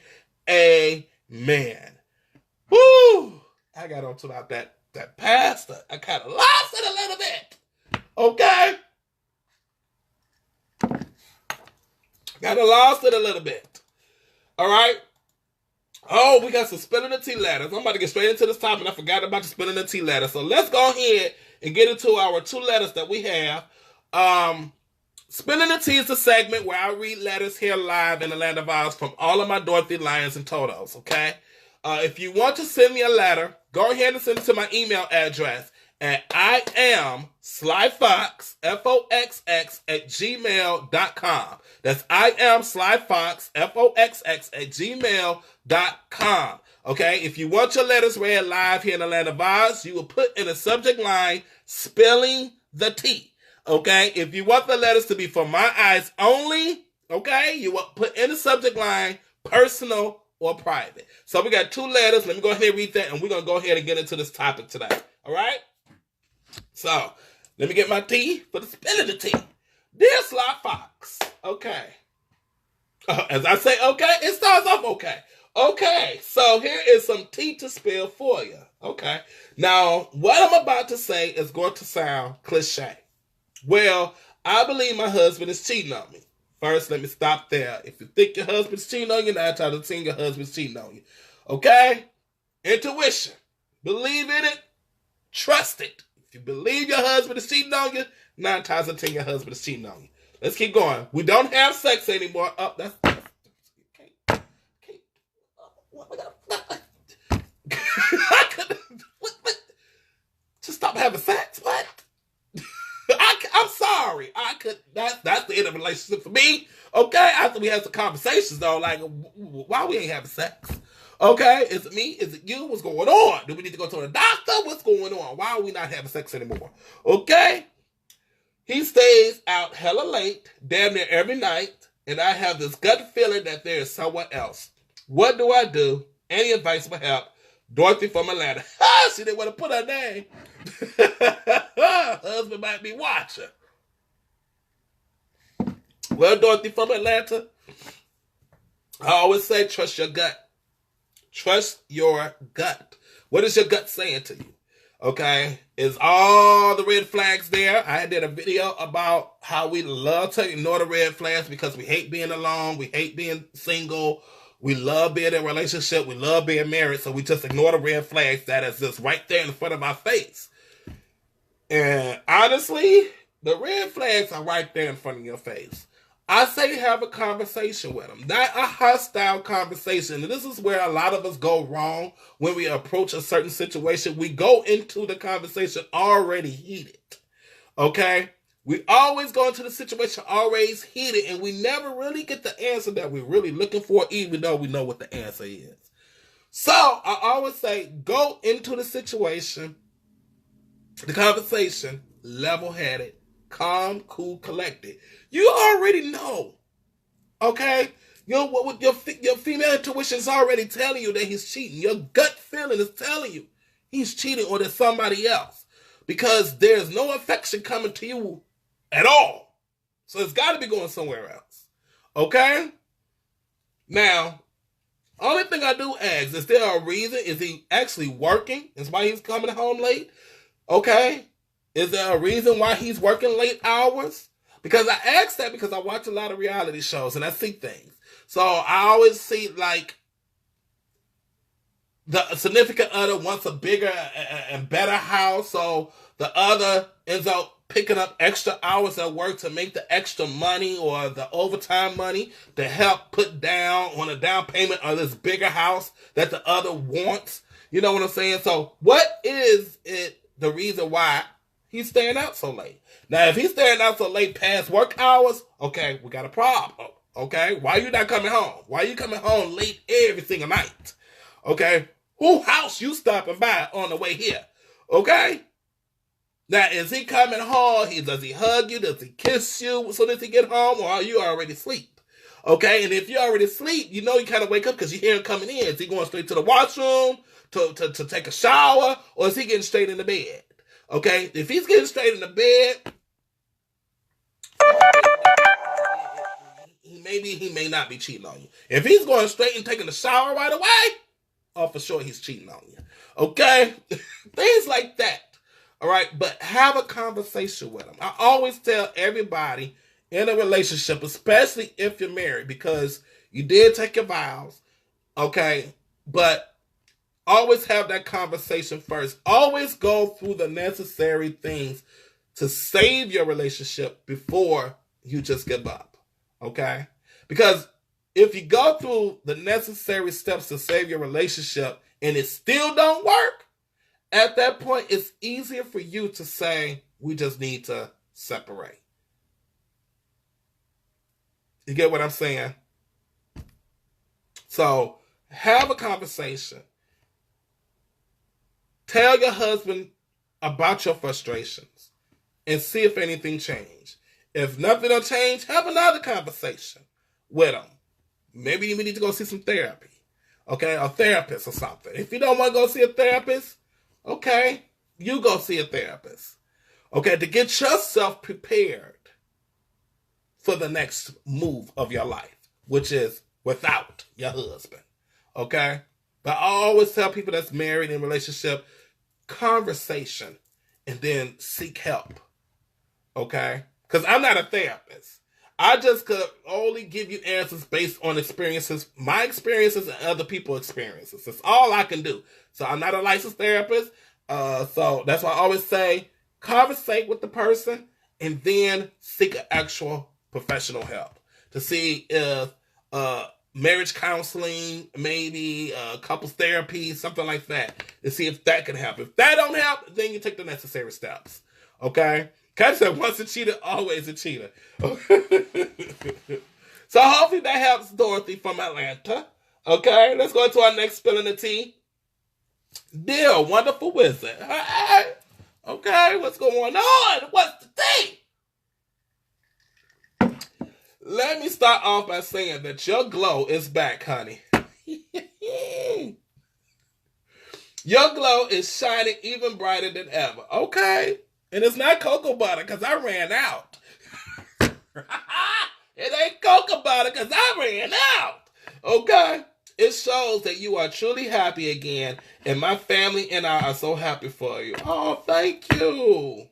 Amen. Woo! I got on to about that pastor. I kind of lost it a little bit. Okay? Kind of lost it a little bit. All right? Oh, we got some spilling the tea letters. I'm about to get straight into this topic. I forgot about the spilling the tea letters. So let's go ahead and get into our 2 letters that we have. Spilling the tea is a segment where I read letters here live in the Land of Oz from all of my Dorothy, Lions, and Totos, okay? If you want to send me a letter, go ahead and send it to my email address at IamSlyFox, Foxx, at gmail.com. That's IamSlyFox, Foxx, at gmail.com. Okay, if you want your letters read live here in the Land of Oz, you will put in the subject line, spilling the tea. Okay, if you want the letters to be for my eyes only, okay, you will put in the subject line, personal or private. So we got 2 letters. Let me go ahead and read that, and we're going to go ahead and get into this topic today. All right? So, let me get my tea for the spilling the tea. Dear Sly Fox, okay. As I say okay, it starts off okay. Okay, so here is some tea to spill for you. Okay. Now, what I'm about to say is going to sound cliche. Well, I believe my husband is cheating on me. First, let me stop there. If you think your husband's cheating on you, 9 times out of 10 your husband's cheating on you. Okay? Intuition. Believe in it. Trust it. If you believe your husband is cheating on you, 9 times out of 10 your husband is cheating on you. Let's keep going. We don't have sex anymore. Oh, that's just stop having sex. What? I'm sorry. That's the end of the relationship for me. Okay? After we had some conversations though, like, why we ain't having sex? Okay? Is it me? Is it you? What's going on? Do we need to go to the doctor? What's going on? Why are we not having sex anymore? Okay? He stays out hella late, damn near every night, and I have this gut feeling that there is someone else. What do I do? Any advice will help. Dorothy from Atlanta. She didn't want to put her name. Husband might be watching. Well, Dorothy from Atlanta, I always say trust your gut. Trust your gut. What is your gut saying to you? Okay? Is all the red flags there? I did a video about how we love to ignore the red flags because we hate being alone. We hate being single. We love being in a relationship. We love being married. So we just ignore the red flags that is just right there in front of our face. And honestly, the red flags are right there in front of your face. I say have a conversation with them, not a hostile conversation. And this is where a lot of us go wrong when we approach a certain situation. We go into the conversation already heated. Okay? We always go into the situation always heated, and we never really get the answer that we're really looking for, even though we know what the answer is. So I always say go into the situation, the conversation, level-headed, calm, cool, collected. You already know, okay? Your female intuition is already telling you that he's cheating. Your gut feeling is telling you he's cheating or there's somebody else. Because there's no affection coming to you at all. So it's got to be going somewhere else. Okay? Now, only thing I do ask, is there a reason? Is he actually working? Is why he's coming home late? Okay? Is there a reason why he's working late hours? Because I ask that because I watch a lot of reality shows and I see things. So I always see like the significant other wants a bigger and better house. So the other ends up picking up extra hours at work to make the extra money or the overtime money to help put down on a down payment on this bigger house that the other wants. You know what I'm saying? So what is it the reason why he's staying out so late? Now, if he's staying out so late past work hours, okay, we got a problem. Okay? Why you not coming home? Why you coming home late every single night? Okay? Who house you stopping by on the way here? Okay? Now, is he coming home? Does he hug you? Does he kiss you as soon as he get home? Or are you already asleep? Okay? And if you're already asleep, you know you kind of wake up because you hear him coming in. Is he going straight to the washroom to take a shower? Or is he getting straight in the bed? Okay? If he's getting straight in the bed, he may not be cheating on you. If he's going straight and taking a shower right away, oh, for sure he's cheating on you. Okay? Things like that. All right? But have a conversation with him. I always tell everybody in a relationship, especially if you're married, because you did take your vows, okay? But always have that conversation first. Always go through the necessary things to save your relationship before you just give up, okay? Because if you go through the necessary steps to save your relationship and it still don't work, at that point, it's easier for you to say, we just need to separate. You get what I'm saying? So, have a conversation. Tell your husband about your frustrations and see if anything changed. If nothing will change, have another conversation with him. Maybe you need to go see some therapy. Okay? A therapist or something. If you don't want to go see a therapist, okay, you go see a therapist. Okay? To get yourself prepared for the next move of your life, which is without your husband. Okay? But I always tell people that's married in a relationship, conversation and then seek help. Okay? Because I'm not a therapist. I just could only give you answers based on experiences, my experiences and other people's experiences. That's all I can do. So I'm not a licensed therapist. So that's why I always say, conversate with the person and then seek actual professional help to see if marriage counseling, maybe couples therapy, something like that, to see if that can help. If that don't help, then you take the necessary steps. Okay? Kat said, once a cheater, always a cheater. So hopefully that helps Dorothy from Atlanta. Okay, let's go to our next spilling the tea. Dear wonderful wizard. Hey, okay, what's going on? What's the tea? Let me start off by saying that your glow is back, honey. Your glow is shining even brighter than ever. Okay? And it's not cocoa butter because I ran out. It ain't cocoa butter because I ran out. Okay? It shows that you are truly happy again. And my family and I are so happy for you. Oh, thank you.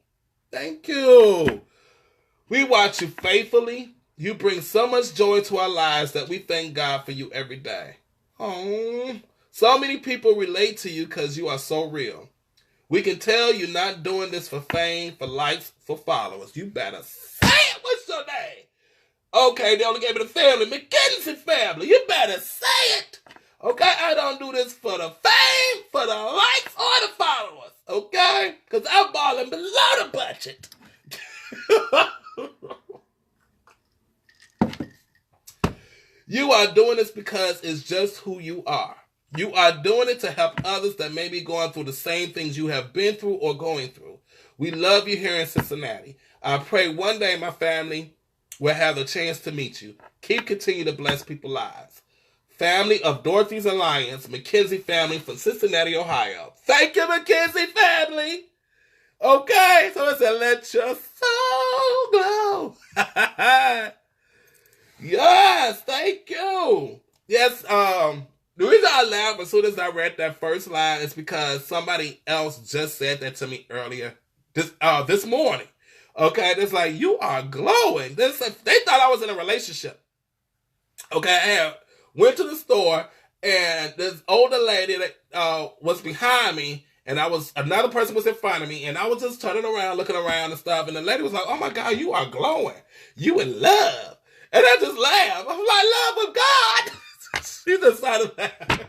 Thank you. We watch you faithfully. You bring so much joy to our lives that we thank God for you every day. Oh, so many people relate to you because you are so real. We can tell you're not doing this for fame, for likes, for followers. You better say it. What's your name? Okay, they only gave me the family. McKenzie family. You better say it. Okay, I don't do this for the fame, for the likes, or the followers. Okay? Because I'm balling below the budget. You are doing this because it's just who you are. You are doing it to help others that may be going through the same things you have been through or going through. We love you here in Cincinnati. I pray one day my family will have the chance to meet you. Continue to bless people's lives. family of Dorothy's Alliance, McKenzie family from Cincinnati, Ohio. Thank you, McKenzie family. Okay, so it said, let your soul glow. Yes, thank you. Yes, the reason I laughed as soon as I read that first line is because somebody else just said that to me earlier this morning. Okay, it's like, you are glowing. They thought I was in a relationship. Okay, I went to the store and this older lady that was behind me, and another person was in front of me, and I was just turning around, looking around and stuff, and the lady was like, oh my God, you are glowing. You in love. And I just laughed. I'm like, love of God. She just started laughing.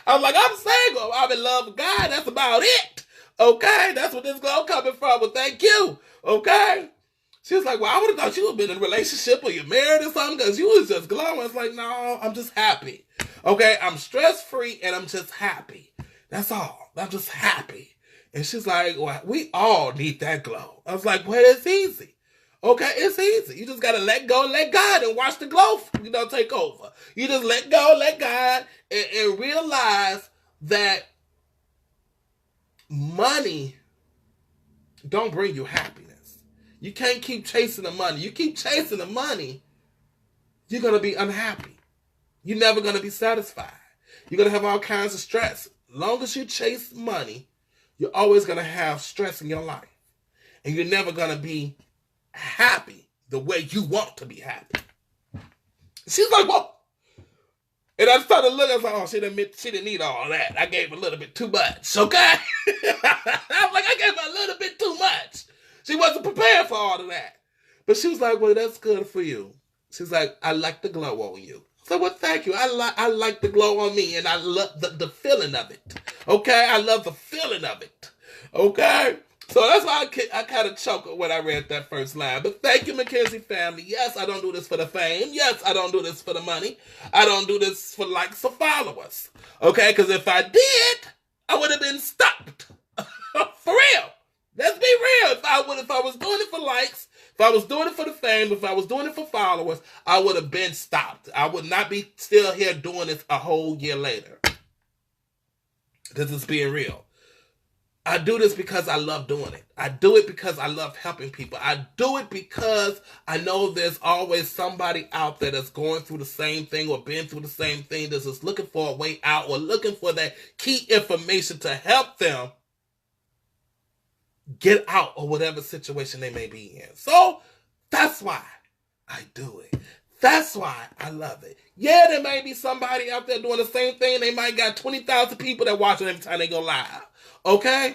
I was like, I'm single. I'm in love with God. That's about it. Okay? That's what this glow coming from. Well, thank you. Okay? She was like, well, I would have thought you would have been in a relationship or you're married or something because you was just glowing. It's like, no, I'm just happy. Okay? I'm stress-free and I'm just happy. That's all. I'm just happy. And she's like, well, we all need that glow. I was like, well, it's easy. Okay, it's easy. You just got to let go and let God and watch the glow, take over. You just let go, let God, and realize that money don't bring you happiness. You can't keep chasing the money. You keep chasing the money, you're going to be unhappy. You're never going to be satisfied. You're going to have all kinds of stress. Long as you chase money, you're always going to have stress in your life. And you're never going to be happy the way you want to be happy. She's like, whoa. And I started looking, I was like, oh, she didn't need all that. I gave a little bit too much, okay? I was like, I gave her a little bit too much. She wasn't prepared for all of that. But she was like, well, that's good for you. She's like, I like the glow on you. So, well, thank you. I like the glow on me, and I love the feeling of it. Okay? I love the feeling of it. Okay? So that's why I kind of choked when I read that first line. But thank you, McKenzie family. Yes, I don't do this for the fame. Yes, I don't do this for the money. I don't do this for likes or followers. Okay? Because if I did, I would have been stopped. For real. Let's be real. If I was doing it for likes, if I was doing it for the fame, if I was doing it for followers, I would have been stopped. I would not be still here doing this a whole year later. This is being real. I do this because I love doing it. I do it because I love helping people. I do it because I know there's always somebody out there that's going through the same thing or been through the same thing that's just looking for a way out or looking for that key information to help them get out of whatever situation they may be in. So that's why I do it. That's why I love it. Yeah, there may be somebody out there doing the same thing. They might got 20,000 people that watch it every time they go live. Okay?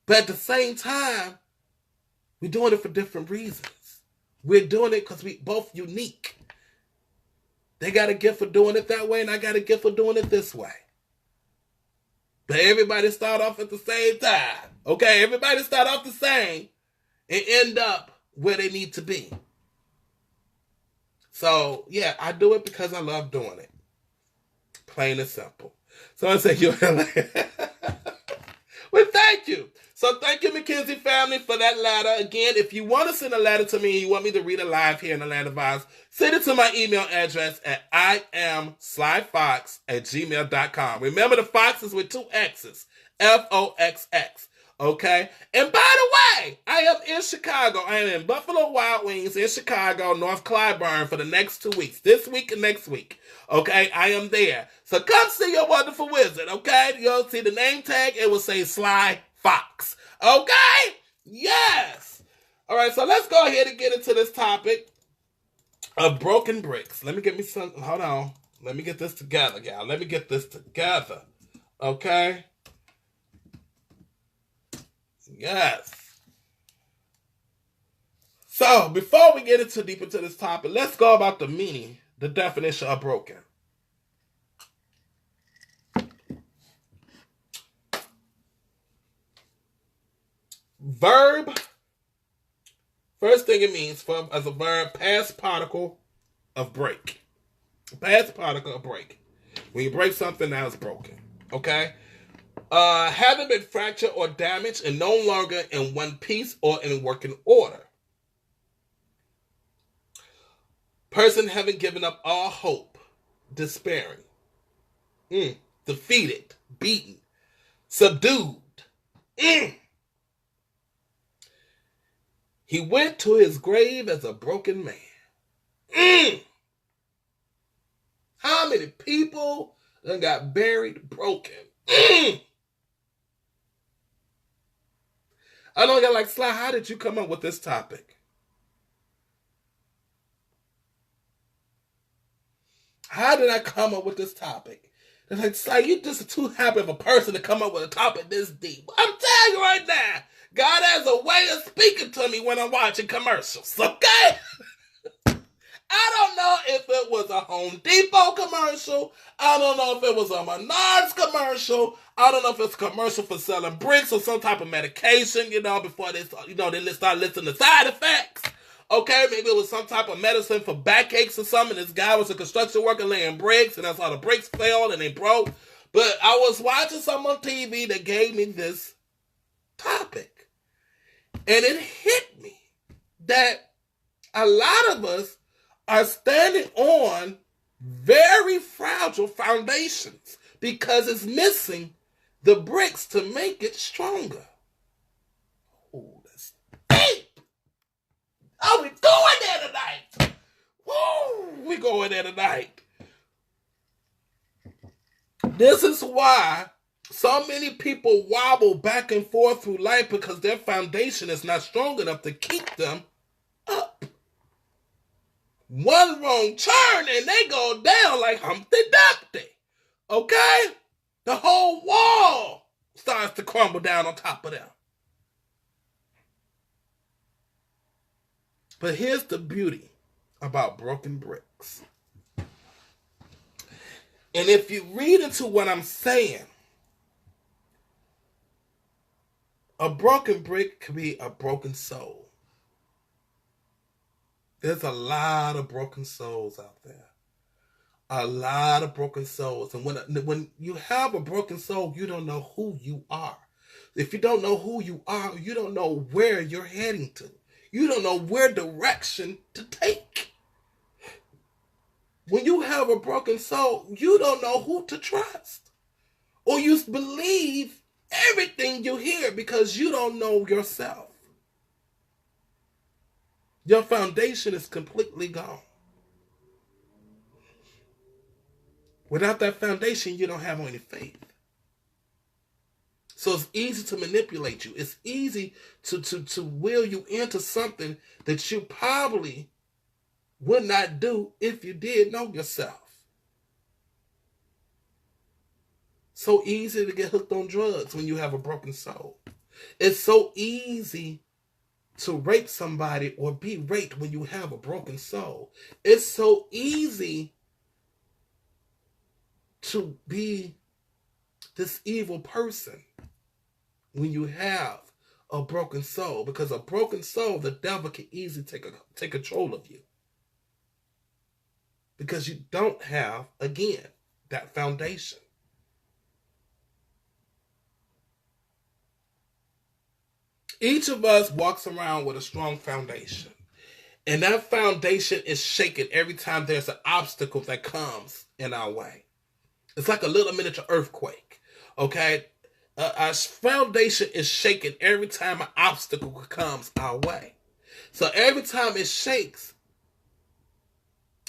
But at the same time, we're doing it for different reasons. We're doing it because we both unique. They got a gift for doing it that way, and I got a gift for doing it this way. But everybody start off at the same time. Okay? Everybody start off the same and end up where they need to be. So, yeah, I do it because I love doing it. Plain and simple. So I say, well, thank you. So thank you, McKenzie family, for that letter. Again, if you want to send a letter to me and you want me to read it live here in the Land of Oz, send it to my email address at iamslyfox@gmail.com. Remember, the Fox is with 2 X's. Foxx. Okay? And by the way, I am in Chicago. I am in Buffalo Wild Wings in Chicago, North Clybourne for the next 2 weeks. This week and next week. Okay? I am there. So come see your wonderful wizard. Okay? You'll see the name tag. It will say Sly Fox. Okay? Yes. All right, so let's go ahead and get into this topic of broken bricks. Let me get me some. Hold on. Let me get this together, y'all. Let me get this together. Okay? Yes. So, before we get deep into this topic, let's go about the meaning, the definition of broken. Verb. First thing it means as a verb, past particle of break. Past particle of break. When you break something, now it's broken. Okay? Having been fractured or damaged and no longer in one piece or in working order. Person having given up all hope, despairing, defeated, beaten, subdued. He went to his grave as a broken man. How many people done got buried broken? I don't get like, Sly, how did you come up with this topic? How did I come up with this topic? They're like, Sly, you just too happy of a person to come up with a topic this deep. I'm telling you right now, God has a way of speaking to me when I'm watching commercials, okay? I don't know if it was a Home Depot commercial. I don't know if it was a Menards commercial. I don't know if it's a commercial for selling bricks or some type of medication, before they, they start listing the side effects. Okay, maybe it was some type of medicine for backaches or something. This guy was a construction worker laying bricks, and that's how the bricks failed and they broke. But I was watching something on TV that gave me this topic. And it hit me that a lot of us are standing on very fragile foundations because it's missing the bricks to make it stronger. Oh, that's deep. Oh, we going there tonight. Woo, we going there tonight. This is why so many people wobble back and forth through life, because their foundation is not strong enough to keep them up. One wrong turn and they go down like Humpty Dumpty. Okay? The whole wall starts to crumble down on top of them. But here's the beauty about broken bricks. And if you read into what I'm saying, a broken brick could be a broken soul. There's a lot of broken souls out there. A lot of broken souls. And when you have a broken soul, you don't know who you are. If you don't know who you are, you don't know where you're heading to. You don't know where direction to take. When you have a broken soul, you don't know who to trust. Or you believe everything you hear because you don't know yourself. Your foundation is completely gone. Without that foundation, you don't have any faith. So it's easy to manipulate you. It's easy to will you into something that you probably would not do if you did know yourself. So easy to get hooked on drugs when you have a broken soul. It's so easy to rape somebody or be raped when you have a broken soul. It's so easy to be this evil person when you have a broken soul, because a broken soul, the devil can easily take control of you, because you don't have, again, that foundation. Each of us walks around with a strong foundation, and that foundation is shaken every time there's an obstacle that comes in our way. It's like a little miniature earthquake, okay? Our foundation is shaken every time an obstacle comes our way. So every time it shakes,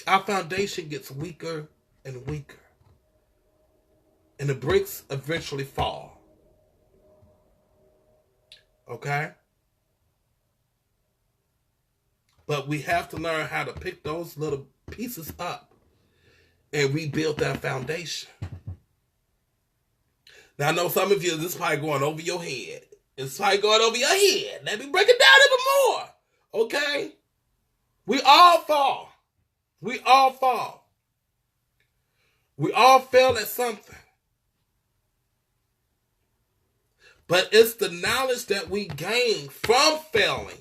our foundation gets weaker and weaker, and the bricks eventually fall. Okay? But we have to learn how to pick those little pieces up and rebuild that foundation. Now, I know some of you, this is probably going over your head. It's probably going over your head. Let me break it down even more. Okay? We all fall. We all fall. We all fail at something. But it's the knowledge that we gain from failing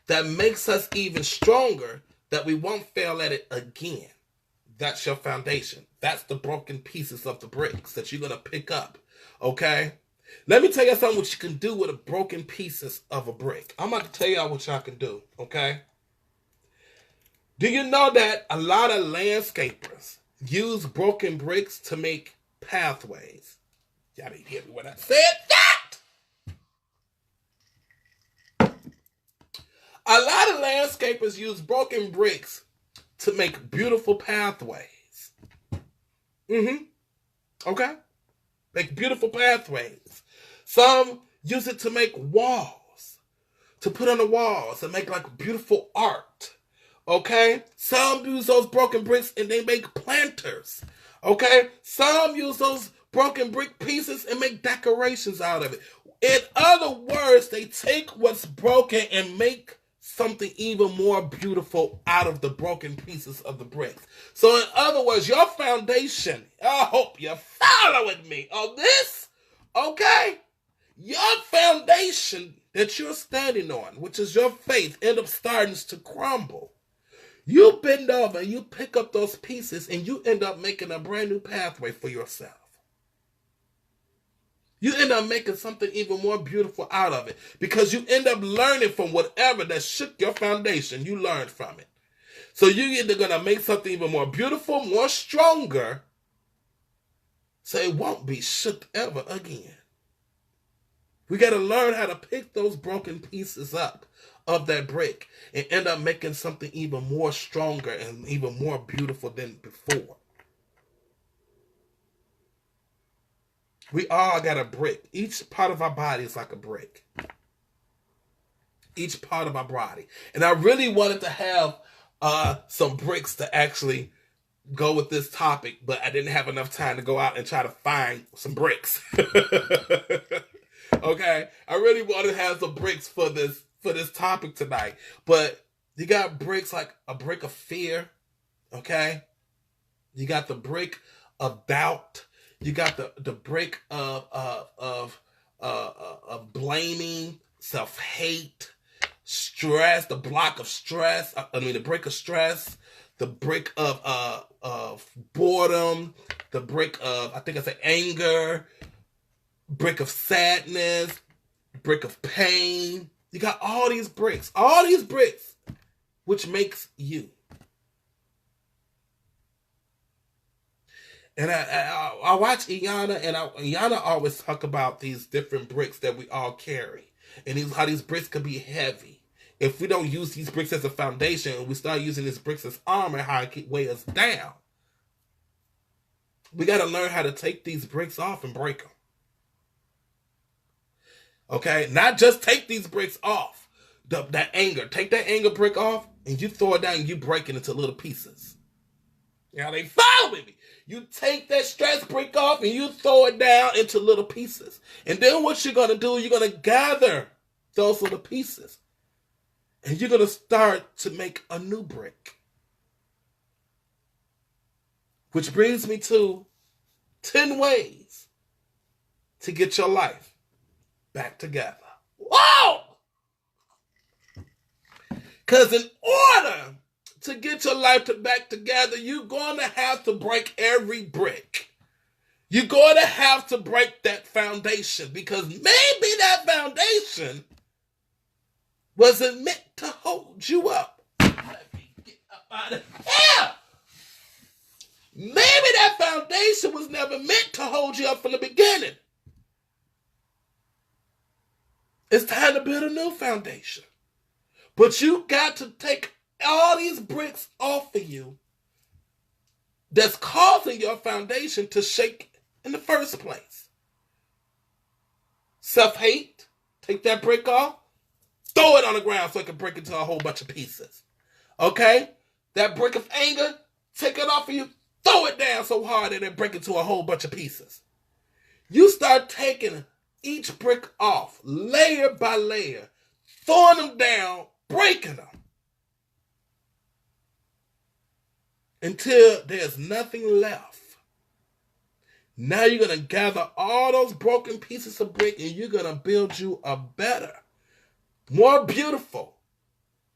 that makes us even stronger, that we won't fail at it again. That's your foundation. That's the broken pieces of the bricks that you're going to pick up. Okay? Let me tell you something what you can do with the broken pieces of a brick. I'm about to tell y'all what y'all can do. Okay? Do you know that a lot of landscapers use broken bricks to make pathways? Y'all didn't hear me when I said that. A lot of landscapers use broken bricks to make beautiful pathways. Okay? Make beautiful pathways. Some use it to make walls, to put on the walls and make like beautiful art. Okay? Some use those broken bricks and they make planters. Okay? Some use those broken brick pieces and make decorations out of it. In other words, they take what's broken and make something even more beautiful out of the broken pieces of the bricks. So in other words, your foundation, I hope you're following me on this, okay? Your foundation that you're standing on, which is your faith, end up starting to crumble. You bend over and you pick up those pieces and you end up making a brand new pathway for yourself. You end up making something even more beautiful out of it because you end up learning from whatever that shook your foundation. You learned from it. So you're either going to make something even more beautiful, more stronger, so it won't be shook ever again. We got to learn how to pick those broken pieces up of that brick and end up making something even more stronger and even more beautiful than before. We all got a brick. Each part of our body is like a brick. Each part of our body. And I really wanted to have some bricks to actually go with this topic, but I didn't have enough time to go out and try to find some bricks. Okay? I really wanted to have some bricks for this topic tonight. But you got bricks like a brick of fear. Okay? You got the brick of doubt. You got the brick of blaming, self-hate, stress, the block of stress. The brick of stress, the brick of boredom, the brick of, I think I said anger, brick of sadness, brick of pain. You got all these bricks, which makes you. And I watch Iyanna, and Iyanna always talk about these different bricks that we all carry. And how these bricks can be heavy. If we don't use these bricks as a foundation, and we start using these bricks as armor, how it can weigh us down. We got to learn how to take these bricks off and break them. Okay? Not just take these bricks off. That anger. Take that anger brick off, and you throw it down, and you break it into little pieces. Now they following me. You take that stress brick off and you throw it down into little pieces. And then what you're going to do, you're going to gather those little pieces. And you're going to start to make a new brick. Which brings me to 10 ways to get your life back together. Whoa! Because in order to get your life back together, you're going to have to break every brick. You're going to have to break that foundation because maybe that foundation wasn't meant to hold you up. Let me get up out of here. Maybe that foundation was never meant to hold you up from the beginning. It's time to build a new foundation. But you got to take all these bricks off of you that's causing your foundation to shake in the first place. Self-hate, take that brick off, throw it on the ground so it can break into a whole bunch of pieces. Okay? That brick of anger, take it off of you, throw it down so hard that it break into a whole bunch of pieces. You start taking each brick off, layer by layer, throwing them down, breaking them. Until there's nothing left. Now you're going to gather all those broken pieces of brick and you're going to build you a better, more beautiful,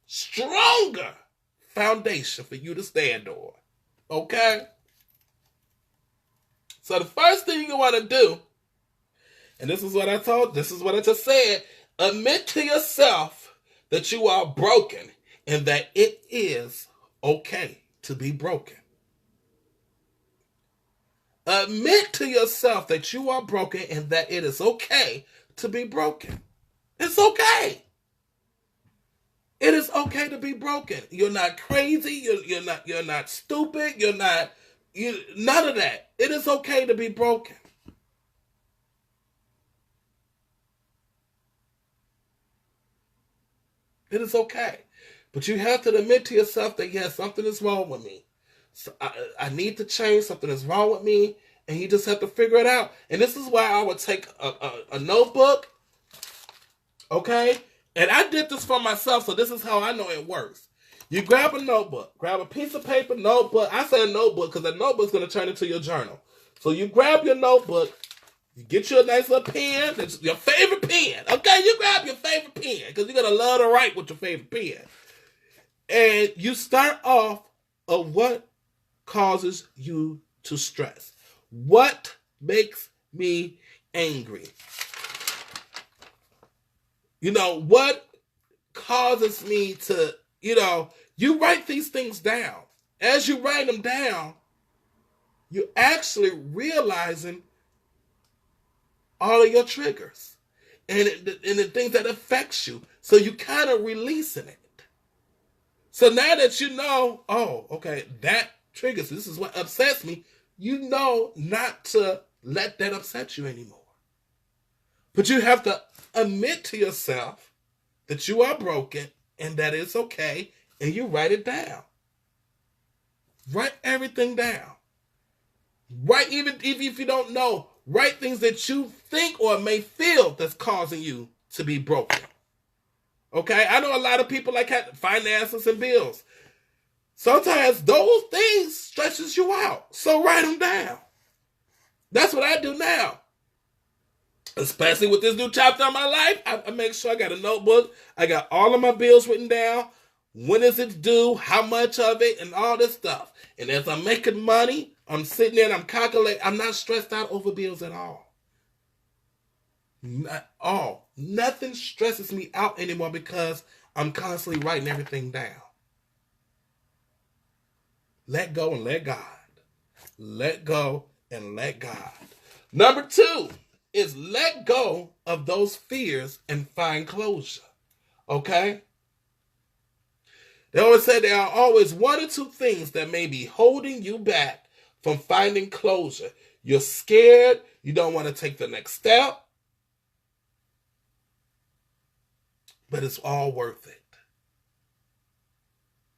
stronger foundation for you to stand on. Okay? So the first thing you want to do, and this is what I just said, admit to yourself that you are broken and that it is okay to be broken. Admit to yourself that you are broken and that it is okay to be broken. It's okay. It is okay to be broken. You're not crazy. You're not stupid. None of that. It is okay to be broken. It is okay. But you have to admit to yourself that, yes, something is wrong with me. So I need to change. Something is wrong with me. And you just have to figure it out. And this is why I would take a notebook. Okay? And I did this for myself, so this is how I know it works. You grab a notebook. Grab a piece of paper, notebook. I say a notebook because a notebook's going to turn into your journal. So you grab your notebook. You get you a nice little pen. That's your favorite pen. Okay? You grab your favorite pen because you're going to love to write with your favorite pen. And you start off of what causes you to stress. What makes me angry? What causes me to, you write these things down. As you write them down, you're actually realizing all of your triggers and the things that affects you. So you kind of releasing it. So now that you know, oh, okay, that triggers, this is what upsets me, you know not to let that upset you anymore. But you have to admit to yourself that you are broken and that it's okay, and you write it down. Write everything down. Write, even if you don't know, write things that you think or may feel that's causing you to be broken. Okay? I know a lot of people like finances and bills. Sometimes those things stresses you out. So write them down. That's what I do now. Especially with this new chapter of my life, I make sure I got a notebook. I got all of my bills written down. When is it due? How much of it? And all this stuff. And as I'm making money, I'm sitting there and I'm calculating. I'm not stressed out over bills at all. Not all. Nothing stresses me out anymore because I'm constantly writing everything down. Let go and let God. Let go and let God. Number 2 is let go of those fears and find closure. Okay? They always say there are always 1 or 2 things that may be holding you back from finding closure. You're scared. You don't want to take the next step. But it's all worth it.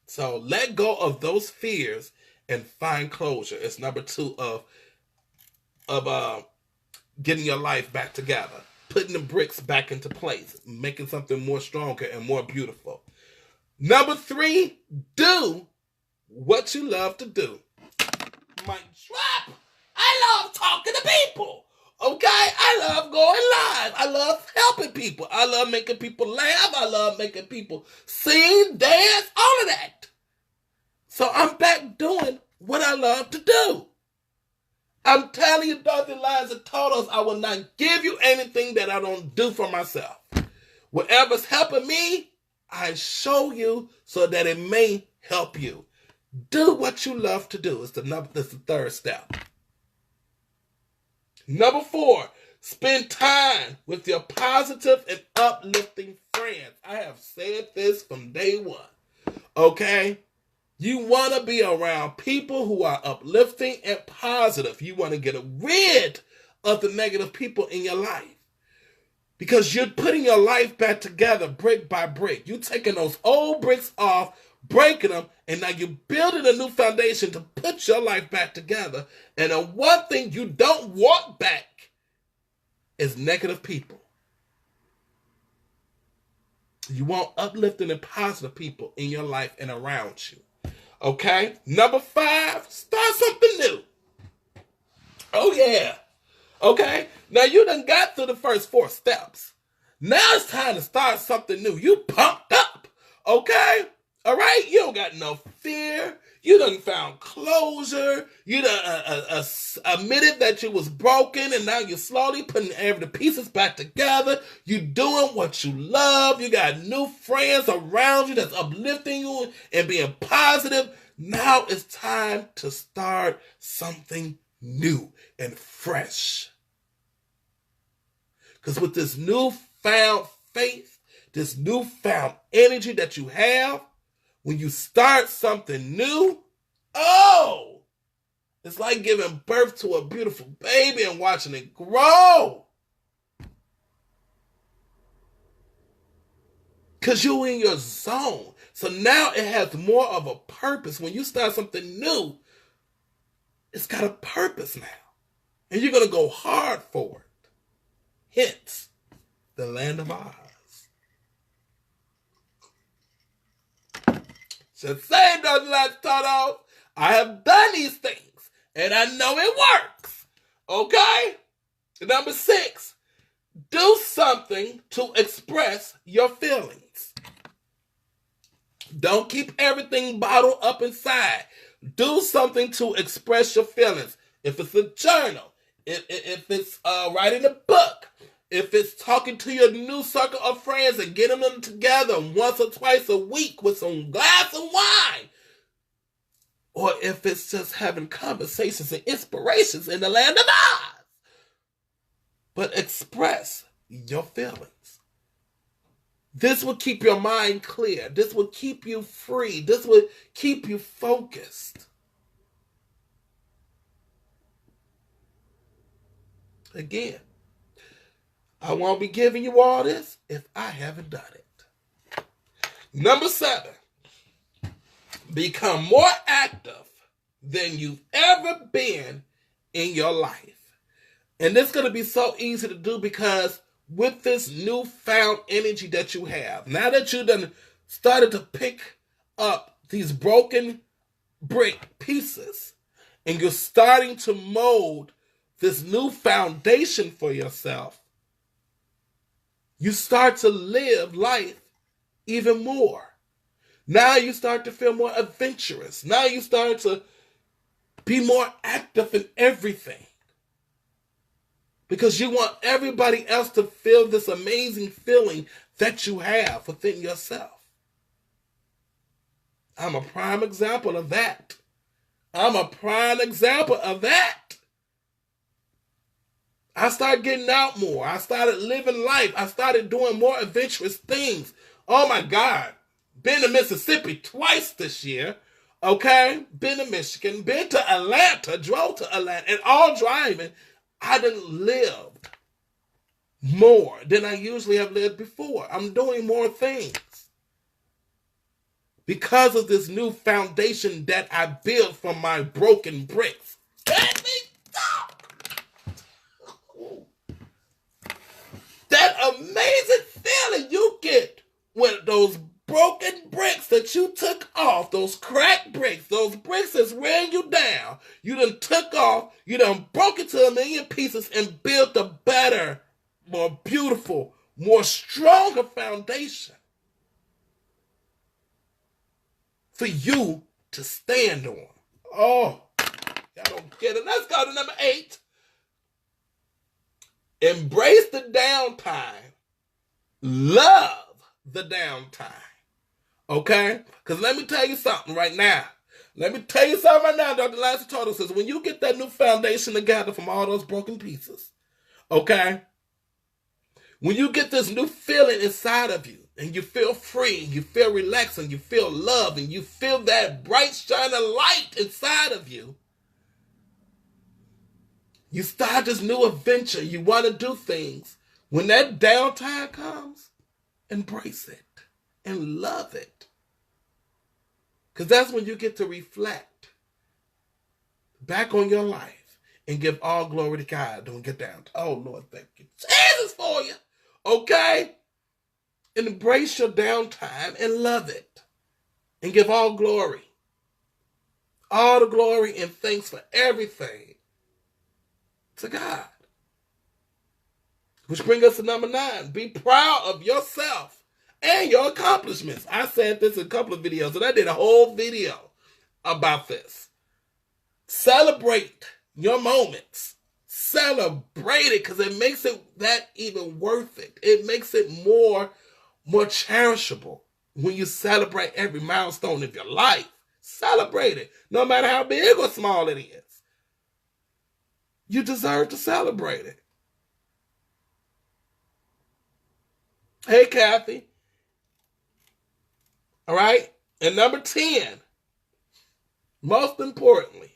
So let go of those fears and find closure. It's number 2 of getting your life back together, putting the bricks back into place, making something more stronger and more beautiful. Number 3, do what you love to do. Mic drop. I love talking to people. Okay? I love going live. I love helping people. I love making people laugh. I love making people sing, dance, all of that. So I'm back doing what I love to do. I'm telling you, Dr. Eliza told us I will not give you anything that I don't do for myself. Whatever's helping me, I show you so that it may help you. Do what you love to do. That's the 3rd step. Number 4, spend time with your positive and uplifting friends. I have said this from day 1. Okay? You want to be around people who are uplifting and positive. You want to get rid of the negative people in your life. Because you're putting your life back together brick by brick. You're taking those old bricks off, breaking them, and now you're building a new foundation to put your life back together. And the one thing you don't want back is negative people. You want uplifting and positive people in your life and around you. Okay? Number 5, start something new. Oh, yeah. Okay? Now, you done got through the first 4 steps. Now it's time to start something new. You pumped up. Okay? All right? You don't got no fear. You done found closure. You done admitted that you was broken, and now you're slowly putting the pieces back together. You doing what you love. You got new friends around you that's uplifting you and being positive. Now it's time to start something new and fresh. Because with this newfound faith, this newfound energy that you have, when you start something new, oh, it's like giving birth to a beautiful baby and watching it grow. Because you're in your zone. So now it has more of a purpose. When you start something new, it's got a purpose now. And you're going to go hard for it. Hence, the Land of Oz. Just saying, doesn't like to start off. I have done these things, and I know it works. Okay? Number 6, do something to express your feelings. Don't keep everything bottled up inside. Do something to express your feelings. If it's a journal, if it's writing a book, if it's talking to your new circle of friends and getting them together once or twice a week with some glass of wine, or if it's just having conversations and inspirations in the Land of Oz. But express your feelings. This will keep your mind clear. This will keep you free. This will keep you focused. Again, I won't be giving you all this if I haven't done it. Number 7, become more active than you've ever been in your life. And this is going to be so easy to do because with this newfound energy that you have, now that you done started to pick up these broken brick pieces and you're starting to mold this new foundation for yourself, you start to live life even more. Now you start to feel more adventurous. Now you start to be more active in everything. Because you want everybody else to feel this amazing feeling that you have within yourself. I'm a prime example of that. I started getting out more. I started living life. I started doing more adventurous things. Oh my God. Been to Mississippi twice this year. Okay? Been to Michigan. Been to Atlanta. Drove to Atlanta. And all driving, I done lived more than I usually have lived before. I'm doing more things. Because of this new foundation that I built from my broken bricks. Let me stop. That amazing feeling you get when those broken bricks that you took off, those cracked bricks, those bricks that's weighing you down, you done took off, you done broke it to a million pieces and built a better, more beautiful, more stronger foundation for you to stand on. Oh, y'all don't get it. Let's go to number 8. Embrace the downtime. Love the downtime. Okay? Because let me tell you something right now. Dr. Lassie Turtle says, when you get that new foundation together from all those broken pieces, okay? When you get this new feeling inside of you, and you feel free, and you feel relaxed, and you feel love, and you feel that bright, shining light inside of you, you start this new adventure. You want to do things. When that downtime comes, embrace it and love it. Because that's when you get to reflect back on your life and give all glory to God. Don't get down. Oh, Lord, thank you, Jesus, for you. Okay? And embrace your downtime and love it. And give all glory. All the glory and thanks for everything to God. Which brings us to number 9. Be proud of yourself and your accomplishments. I said this in a couple of videos, and I did a whole video about this. Celebrate your moments. Celebrate it, because it makes it that even worth it. It makes it more cherishable when you celebrate every milestone of your life. Celebrate it, no matter how big or small it is. You deserve to celebrate it. Hey, Kathy. All right? And number 10, most important,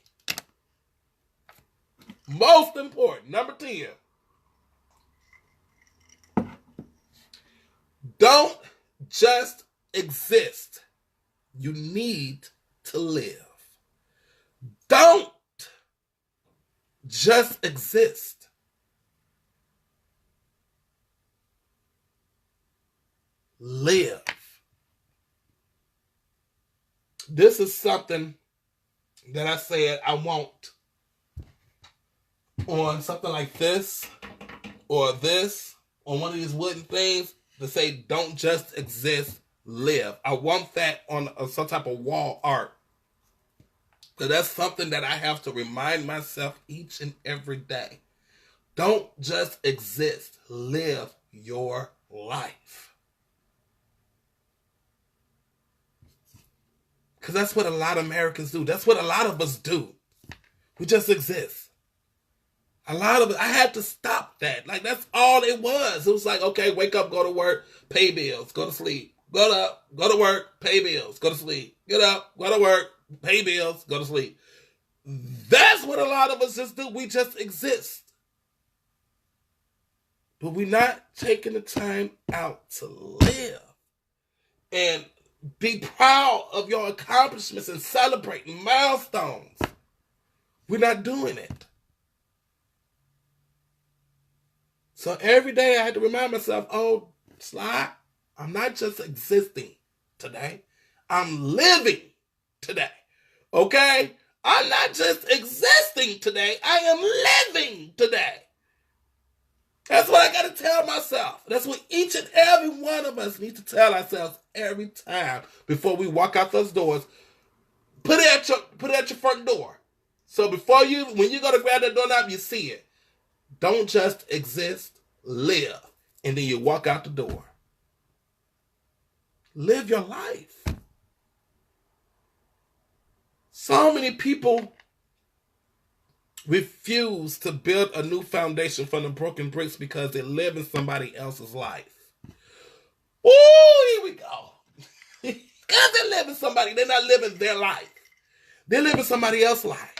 number 10, don't just exist. You need to live. Don't just exist. Live. This is something that I said I want on something like this or this, on one of these wooden things, to say don't just exist, live. I want that on some type of wall art. So that's something that I have to remind myself each and every day. Don't just exist. Live your life. Because that's what a lot of Americans do. That's what a lot of us do. We just exist. A lot of it, I had to stop that. Like, that's all it was. It was like, okay, wake up, go to work, pay bills, go to sleep. Go up, go to work, pay bills, go to sleep. Get up, go to work, pay bills, go to sleep. That's what a lot of us just do. We just exist. But we're not taking the time out to live. And be proud of your accomplishments and celebrating milestones. We're not doing it. So every day I had to remind myself, oh, Sly, I'm not just existing today. I'm living today. Okay? I'm not just existing today. I am living today. That's what I got to tell myself. That's what each and every one of us need to tell ourselves every time before we walk out those doors. Put it at your front door. So when you go to grab that doorknob, you see it. Don't just exist, live. And then you walk out the door. Live your life. So many people refuse to build a new foundation from the broken bricks because they live in somebody else's life. Ooh, here we go. Because they're living somebody, they're not living their life. They're living somebody else's life.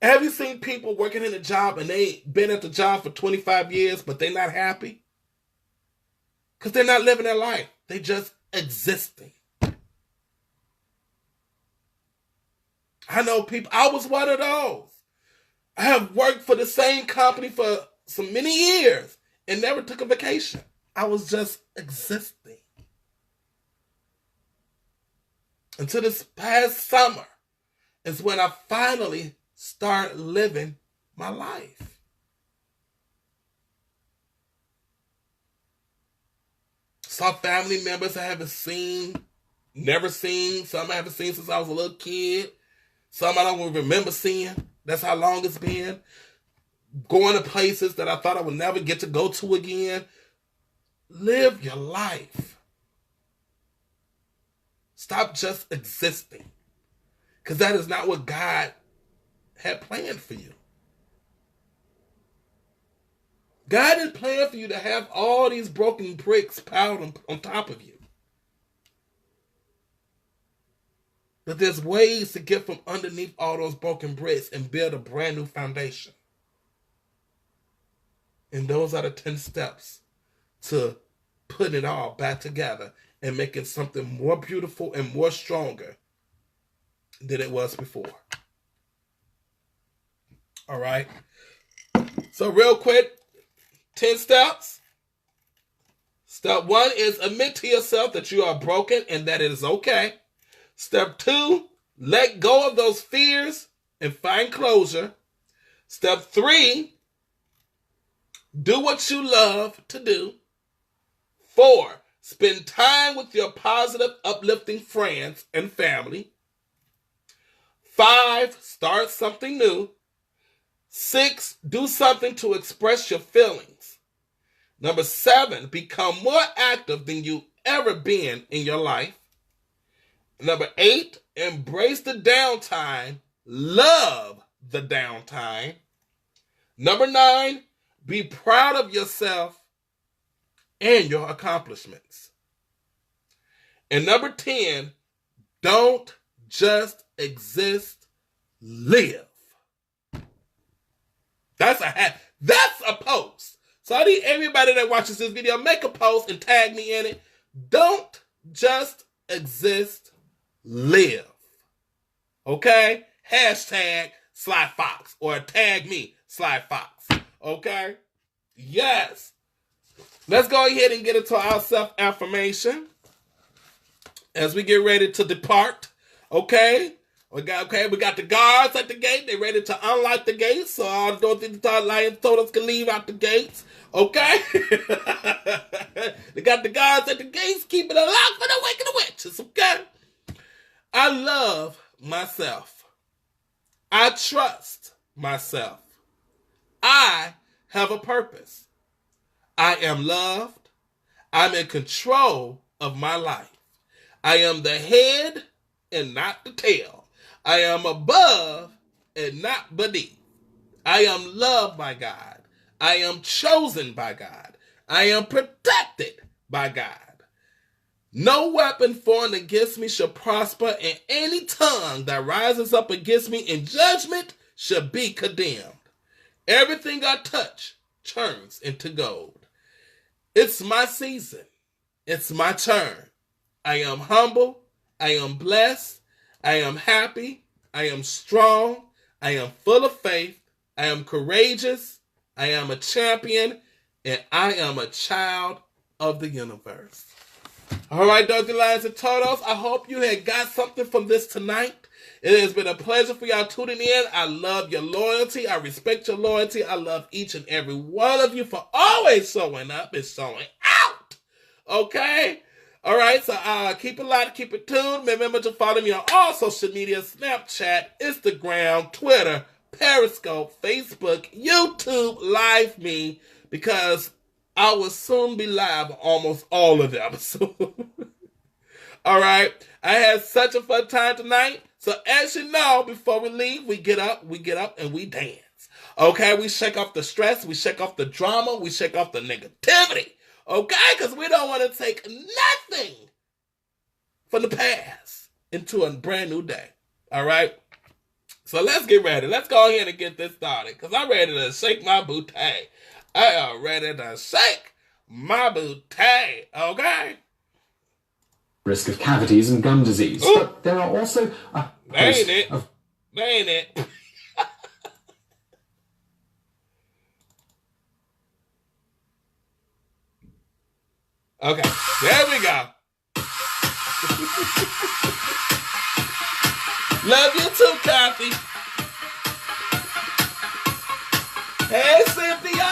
Have you seen people working in a job and they been at the job for 25 years, but they're not happy? Because they're not living their life. They just existing. I know people, I was one of those. I have worked for the same company for so many years and never took a vacation. I was just existing. Until this past summer is when I finally start living my life. Some family members I haven't seen, never seen. Some I haven't seen since I was a little kid. Some I don't even remember seeing. That's how long it's been. Going to places that I thought I would never get to go to again. Live your life. Stop just existing. Because that is not what God had planned for you. God didn't plan for you to have all these broken bricks piled on top of you. But there's ways to get from underneath all those broken bricks and build a brand new foundation. And those are the 10 steps to putting it all back together and making something more beautiful and more stronger than it was before. All right. So real quick, 10 steps. Step 1 is admit to yourself that you are broken and that it is okay. Step 2, let go of those fears and find closure. Step 3, do what you love to do. 4, spend time with your positive, uplifting friends and family. 5, start something new. 6, do something to express your feelings. Number 7, become more active than you ever been in your life. Number 8, embrace the downtime. Love the downtime. Number 9, be proud of yourself and your accomplishments. And number 10, don't just exist, live. That's a post. So I need everybody that watches this video, make a post and tag me in it. Don't just exist, live. Okay? Hashtag Sly Foxx or tag me, Sly Foxx. Okay? Yes. Let's go ahead and get into our self-affirmation as we get ready to depart. Okay? We got the guards at the gate. They're ready to unlock the gates, so all the lion totems can leave out the gates. Okay? They got the guards at the gates, keeping it locked for the wicked witches. Okay? I love myself. I trust myself. I have a purpose. I am loved. I'm in control of my life. I am the head and not the tail. I am above and not beneath. I am loved by God. I am chosen by God. I am protected by God. No weapon formed against me shall prosper, and any tongue that rises up against me in judgment shall be condemned. Everything I touch turns into gold. It's my season. It's my turn. I am humble. I am blessed. I am happy. I am strong. I am full of faith. I am courageous. I am a champion. And I am a child of the universe. All right, Dirty Lions and Turtles, I hope you had got something from this tonight. It has been a pleasure for y'all tuning in. I love your loyalty. I respect your loyalty. I love each and every one of you for always showing up and showing out. Okay? All right, so keep it locked, keep it tuned. Remember to follow me on all social media, Snapchat, Instagram, Twitter, Periscope, Facebook, YouTube, Live Me, because I will soon be live on almost all of them. So, all right, I had such a fun time tonight. So as you know, before we leave, we get up and we dance. Okay, we shake off the stress, we shake off the drama, we shake off the negativity. Okay, because we don't want to take nothing from the past into a brand new day. All right? So let's get ready. Let's go ahead and get this started, because I'm ready to shake my booty. I am ready to shake my booty. Okay? Risk of cavities and gum disease. Ooh. But there are also a host of... Ain't it? Okay, there we go. Love you too, Kathy. Hey, Cynthia.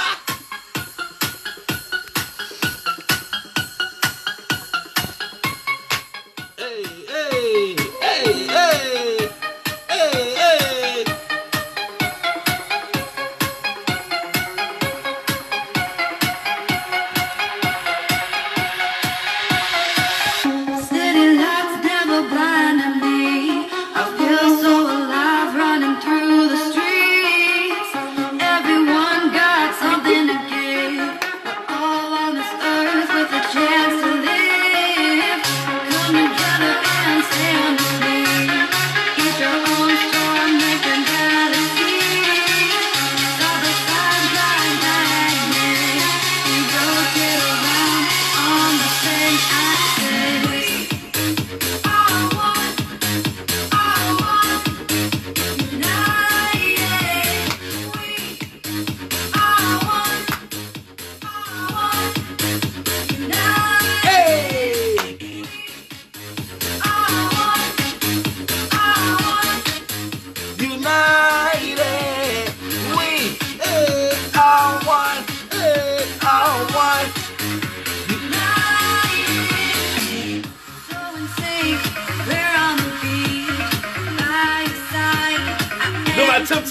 Hey, hey, hey, hey, hey, hey. City lights never blinded me. I feel so alive running through the streets. Everyone got something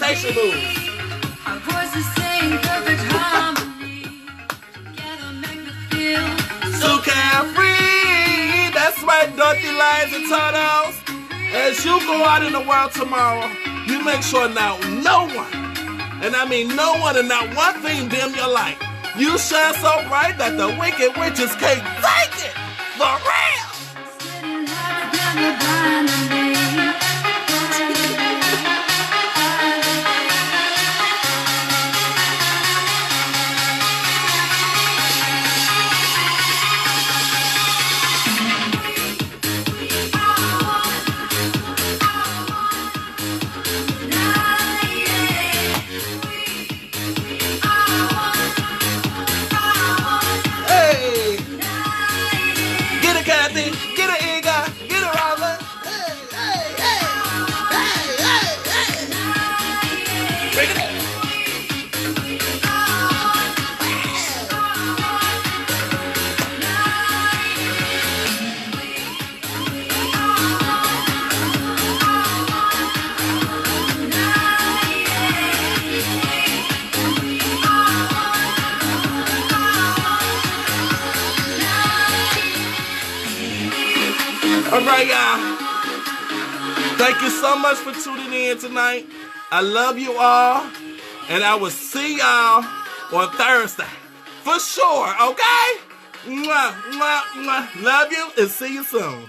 meditation moves. Our voices sing perfect harmony. Together make me feel So carefree. That's right, dirty lions and turtles. As you go out in the world tomorrow, you make sure now no one, and I mean no one and not one thing dim your light. You shine so bright that the wicked witches can't take it. For real. sitting high together blinding me. Hey, get it, Kathy. Get it, Ega. Get it, Robin. Hey, hey, hey, hey, hey, hey. Bring it up. All right, y'all. Thank you so much for tuning in tonight. I love you all, and I will see y'all on Thursday for sure. Okay? Mwah, mwah, mwah. Love you, and see you soon.